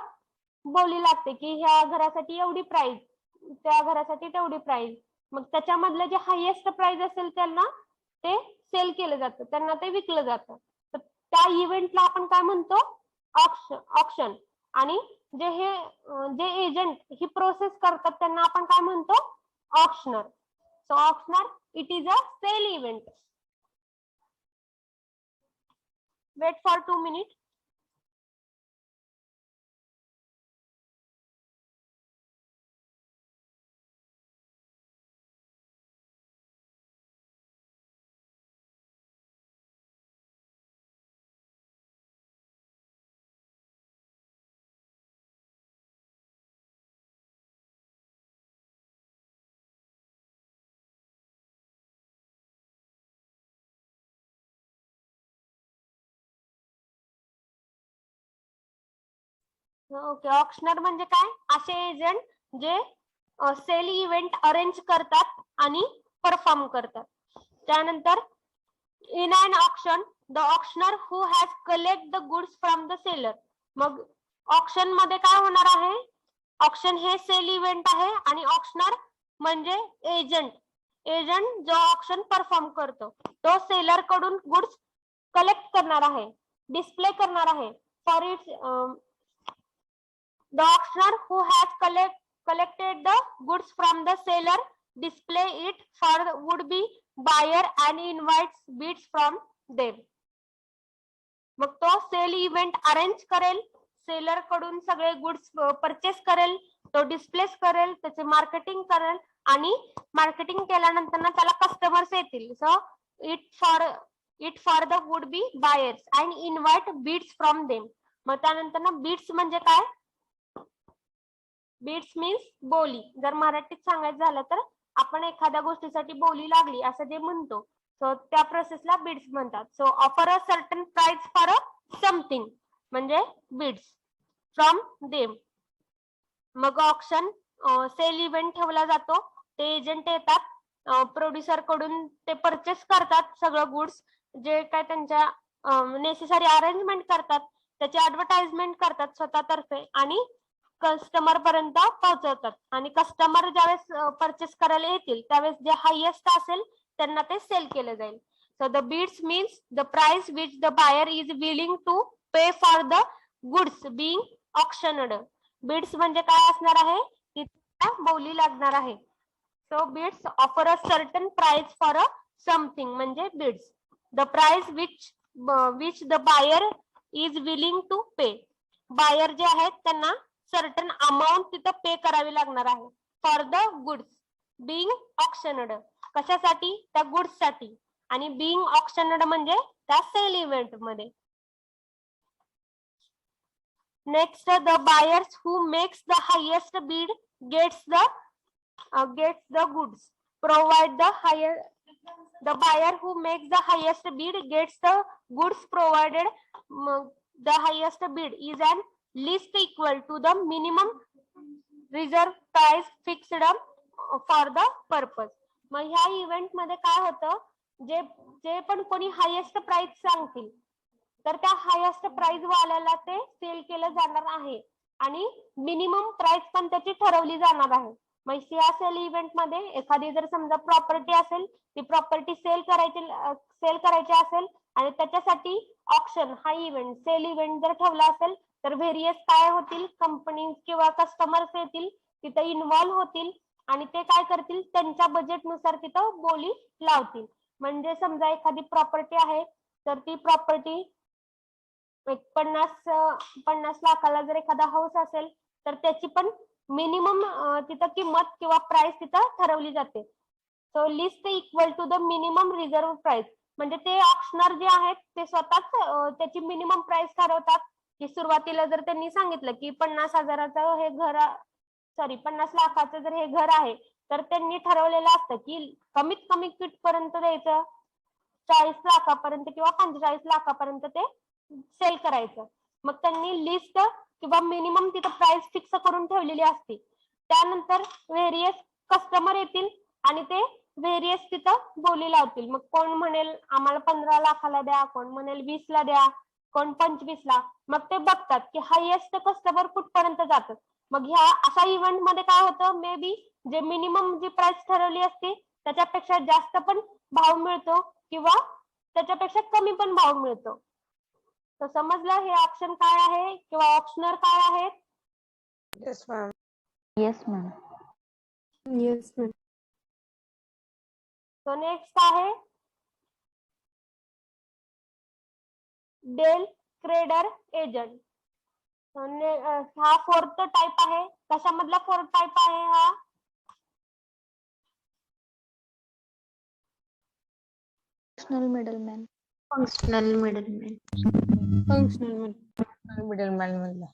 बोली लागते की ह्या घरासाठी एवढी प्राइस, त्या घरासाठी तेवढी प्राइस. मग त्याच्यामधलं जे हायेस्ट प्राइस असेल त्यांना ते सेल केलं जातं, त्यांना ते विकलं जातं. तर त्या इव्हेंटला आपण काय म्हणतो, ऑक्शन. आणि जे एजंट ही प्रोसेस करतात त्यांना आपण काय म्हणतो, auctioneer. So auctioneer it is a sale event. Wait for 2 minutes. Okay, auctioneer म्हणजे काय, असे एजंट जे सेल इव्हेंट अरेंज करतात आणि परफॉर्म करतात. त्यानंतर in an auction the auctioneer who has collect the goods from the seller. मग ऑक्शन मध्ये काय होणार आहे, ऑक्शन हे सेल इव्हेंट आहे आणि ऑक्शनर म्हणजे एजंट. एजंट जो ऑक्शन परफॉर्म करतो तो सेलर कडून गुड्स कलेक्ट करणार आहे, डिस्प्ले करणार आहे. For its the auctioneer who has collected the goods from the seller display it for the would-be buyer and invites bids from them. मग तो सेल इव्हेंट अरेंज करेल, सेलर कडून सगळे गुड्स परचेस करेल, तो डिस्प्लेस करेल, त्याचे मार्केटिंग करेल आणि मार्केटिंग केल्यानंतर ना त्याला कस्टमर्स येतील. So it for the would be buyers and invite beads from them. मग त्यानंतर ना बीड्स म्हणजे काय? बीड्स मीन्स बोली. जर मराठीत सांगायचं झालं तर आपण एखाद्या गोष्टीसाठी बोली लागली असं जे म्हणतो, सो त्या प्रोसेसला बीड्स म्हणतात. So offer a certain price for a something म्हणजे बीड्स फ्रॉम देम. मग ऑप्शन सेल इव्हेंट ठेवला जातो. ते एजंट येतात, प्रोड्युसर कडून ते परचेस करतात सगळं गुड्स, जे काय त्यांच्या नेसेसरी अरेंजमेंट करतात, त्याची ऍडव्हर्टाइजमेंट करतात स्वतःतर्फे आणि कस्टमर पर्यंत पोहोचवतात. आणि कस्टमर ज्यावेळेस परचेस करायला येतील त्यावेळेस जे हायेस्ट असेल त्यांना ते सेल केलं जाईल. So the bids means the price which the buyer is willing to pay for the goods being auctioned. Bids म्हणजे काय असणार आहे? बोली लागणार आहे. So bids offer a certain price for a something म्हणजे bids. The price which the buyer is willing to pay. Buyer जे आहेत त्यांना सर्टन अमाऊंट तिथं पे करावी लागणार आहे for the goods being auctioned. कशासाठी? त्या गुड्स साठी. आणि बिंग ऑक्शनड म्हणजे त्या सेल इव्हेंट मध्ये. Next, the buyers who makes the highest Beed gets the goods. Provide the higher. The buyer who makes the highest bid gets the goods provided. The highest bid is an least equal to the minimum reserve price fixed for the purpose. मग ह्या इव्हेंट मध्ये काय होतं? जे पण कोणी हायेस्ट प्राइस सांगतील तर त्या हायेस्ट प्राइस वाल्याला ते सेल केलं जाणार आहे आणि मिनिमम प्राइस पण त्याची ठरवली जाणार आहे. मग या सेल इव्हेंट मध्ये एखादी जर समजा प्रॉपर्टी असेल, ती प्रॉपर्टी सेल करायची असेल आणि त्याच्यासाठी ऑप्शन हा इव्हेंट सेल इव्हेंट जर ठेवला असेल तर व्हेरियस काय होतील? कंपनी किंवा कस्टमर्स येतील, तिथे इन्व्हॉल्व होतील आणि ते काय करतील? त्यांच्या बजेटनुसार तिथं बोली लावतील. म्हणजे समजा एखादी प्रॉपर्टी आहे तर ती प्रॉपर्टी 50 लाखाला जर एखादा हाऊस असेल तर त्याची पण मिनिमम तिथं किंमत किंवा प्राइस तिथं ठरवली जाते. So list equal to the minimum reserve price म्हणजे ते ऑप्शनर जे आहेत ते स्वतःच त्याची मिनिमम प्राइस ठरवतात. की सुरुवातीला जर त्यांनी सांगितलं की 50,000चं हे घर 50 लाखाचं जर हे घर आहे तर त्यांनी ठरवलेलं असतं की कमीत कमी कितपर्यंत द्यायचं, 40 लाखापर्यंत किंवा 45 लाखापर्यंत ते सेल करायचं. मग त्यांनी लिस्ट किंवा मिनिमम तिथं प्राइस फिक्स करून ठेवलेली असते. त्यानंतर व्हेरियस कस्टमर येतील आणि ते व्हेरियस तिथं बोली लावतील. मग कोण म्हणेल आम्हाला 15 लाखाला द्या, कोण म्हणेल 20 ला द्या, कोण 25 ला. मग ते बघतात की हायेस्ट कस्टमर कुठपर्यंत जातं. मग ह्या अशा इव्हेंट मध्ये काय होतं? मे बी जे मिनिमम जी प्राइस ठरवली असते त्याच्यापेक्षा जास्त पण भाव मिळतो किंवा त्याच्यापेक्षा कमी पण भाव मिळतो. तर समजलं हे ऑप्शन काय आहे किंवा ऑप्शनर काय आहेत? Yes, ma'am. Yes, ma'am. Yes, ma'am. So next आहे डेल क्रेडर एजंट. हा फोर्थ टाइप आहे. कशामधला फोर्थ टाइप आहे हा? Functional middleman. Functional middleman. मधला.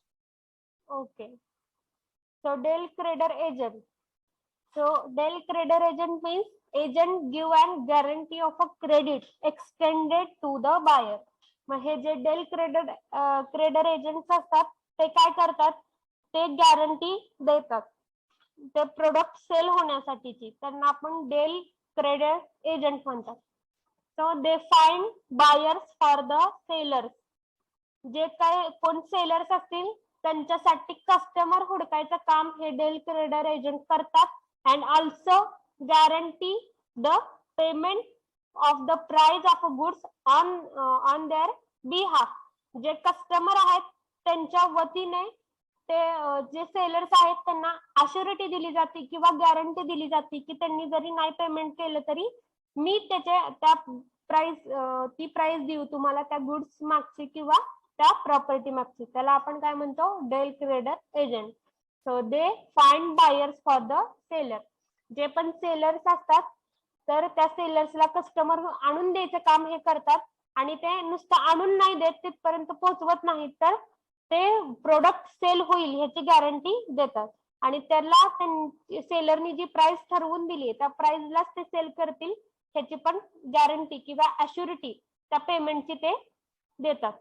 Okay. So Del Creditor Agent. So Del Creditor Agent means agent give and guarantee of a credit extended to the buyer. मग हे जे डेल क्रेडर एजंट्स असतात ते काय करतात? ते गॅरंटी देतात ते प्रोडक्ट सेल होण्यासाठीची. त्यांना आपण डेल क्रेडर एजंट म्हणतात. So they find buyers for the sellers. जे काय कोण सेलर्स असतील त्यांच्यासाठी कस्टमर हुडकायचं काम हे डेल क्रेडर एजंट करतात. And also guarantee the payment of the price of goods on their behalf. जे कस्टमर आहेत त्यांच्या वतीने ते जे सेलर्स आहेत त्यांना अश्युरिटी दिली जाते किंवा गॅरंटी दिली जाते की त्यांनी जरी नाही पेमेंट केलं तरी मी त्या ती प्राइस देऊ तुम्हाला त्या गुड्स मागची किंवा त्या प्रॉपर्टी मागची. त्याला आपण काय म्हणतो? Del credere agent. So they find buyers for the seller. जे पण सेलर्स असतात तर त्या सेलर्सला कस्टमर आणून द्यायचं काम हे करतात आणि ते नुसतं आणून नाही देत तिथपर्यंत पोहोचवत नाहीत तर ते प्रोडक्ट सेल होईल ह्याची गॅरंटी देतात आणि त्याला सेलरनी जी प्राइस ठरवून दिली त्या प्राइसलाच ते सेल करतील ह्याची पण गॅरंटी किंवा अश्युरिटी त्या पेमेंटची ते देतात.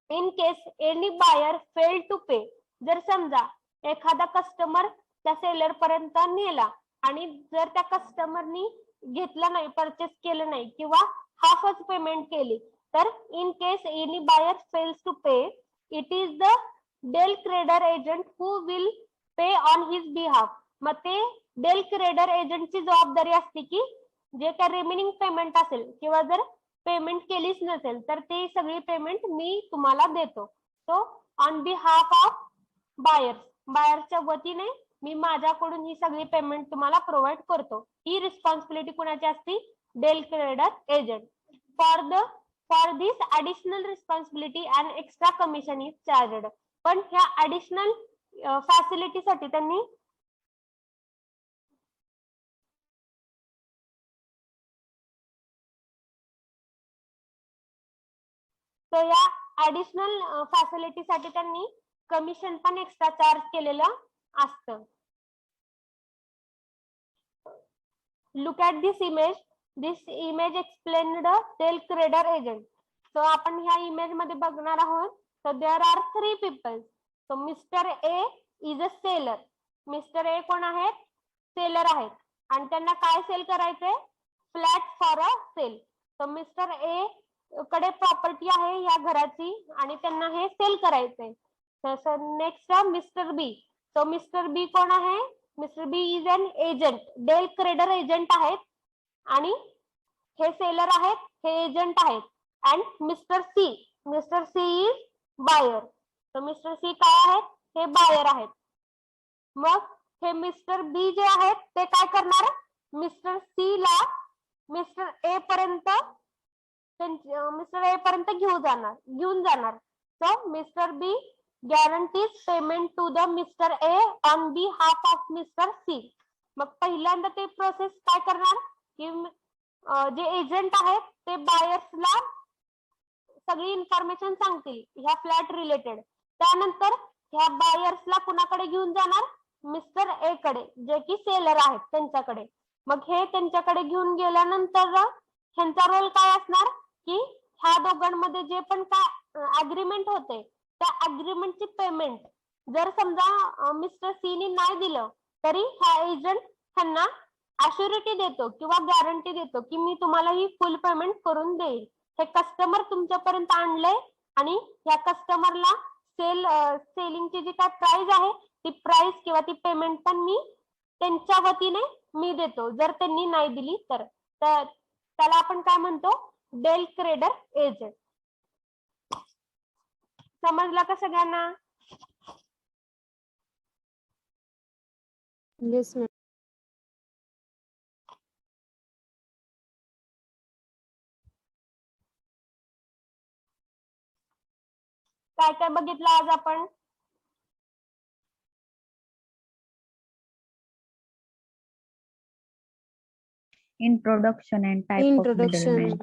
In case any buyer fail to pay, जर समजा एखादा कस्टमर त्या सेलर पर्यंत नेला आणि जर त्या कस्टमरनी घेतलं नाही परचेस केलं नाही किंवा हाफच पेमेंट केली तर in case any buyer fails to pay it is the del credere agent who will pay on his behalf. मग ते डेल क्रेडर एजंटची जबाबदारी असते की जे काय रिमेनिंग पेमेंट असेल किंवा जर पेमेंट केलीच नसेल तर ती सगळी पेमेंट मी तुम्हाला देतो. सो ऑन बिहाफ ऑफ बायरच्या वतीने मी माझ्याकडून ही सगळी पेमेंट तुम्हाला प्रोव्हाइड करतो. ही रिस्पॉन्सिबिलिटी कुणाची असते? Del credere agent. For this additional responsibility and extra commission is charged. पण ह्या ऍडिशनल फॅसिलिटीसाठी त्यांनी तर या ऍडिशनल फॅसिलिटीसाठी त्यांनी कमिशन पण एक्स्ट्रा चार्ज केलेलं असतं. Look at this image explained del credere agent. So आपण ह्या इमेज मध्ये बघणार आहोत. तर there are 3 people. So mister A is a seller. Mister A कोण आहेत? सेलर आहेत आणि त्यांना काय सेल करायचंय? Flat for a sale. So mister A कडे प्रॉपर्टी आहे या घराची आणि त्यांना हे सेल करायचंय. Next mister B. So mister B कोण आहे? Mister B is an agent. Del credere agent आहेत आणि हे सेलर आहेत, हे एजंट आहेत. And mister C is buyer. तर मिस्टर सी काय आहेत? हे बायर आहेत. मग हे मिस्टर बी जे आहेत ते काय करणार? मिस्टर सी ला मिस्टर ए पर्यंत घेऊन जाणार. So mister B guarantees payment to the Mr. A on behalf of Mr. C. मग पहिल्यांदा ते प्रोसेस काय करणार की जे एजंट आहेत ते बायर्सला सगळी इन्फॉर्मेशन सांगतील ह्या फ्लॅट रिलेटेड. त्यानंतर ह्या बायर्सला कुणाकडे घेऊन जाणार? मिस्टर ए कडे, जे की सेलर आहेत त्यांच्याकडे. मग हे त्यांच्याकडे घेऊन गेल्यानंतर ह्यांचा रोल काय असणार की ह्या दोघांमध्ये जे पण काय अग्रीमेंट होते त्या अग्रीमेंटची पेमेंट जर समजा मिस्टर सी ने नाही दिलं तरी हा एजंट ह्यांना अश्युरिटी देतो किंवा गॅरंटी देतो की मी तुम्हाला ही फुल पेमेंट करून देईल. हे कस्टमर तुमच्यापर्यंत आणलंय आणि या कस्टमरला सेलिंगची जी काय प्राइस आहे ती प्राइस किंवा ती पेमेंट पण मी त्यांच्या वतीने मी देतो जर त्यांनी नाही दिली तर. त्याला आपण काय म्हणतो? Del credere agent. समजला का सगळ्यांना? Yes, ma'am. काय काय बघितलं आज आपण? Introduction and type of Introduction. middleman.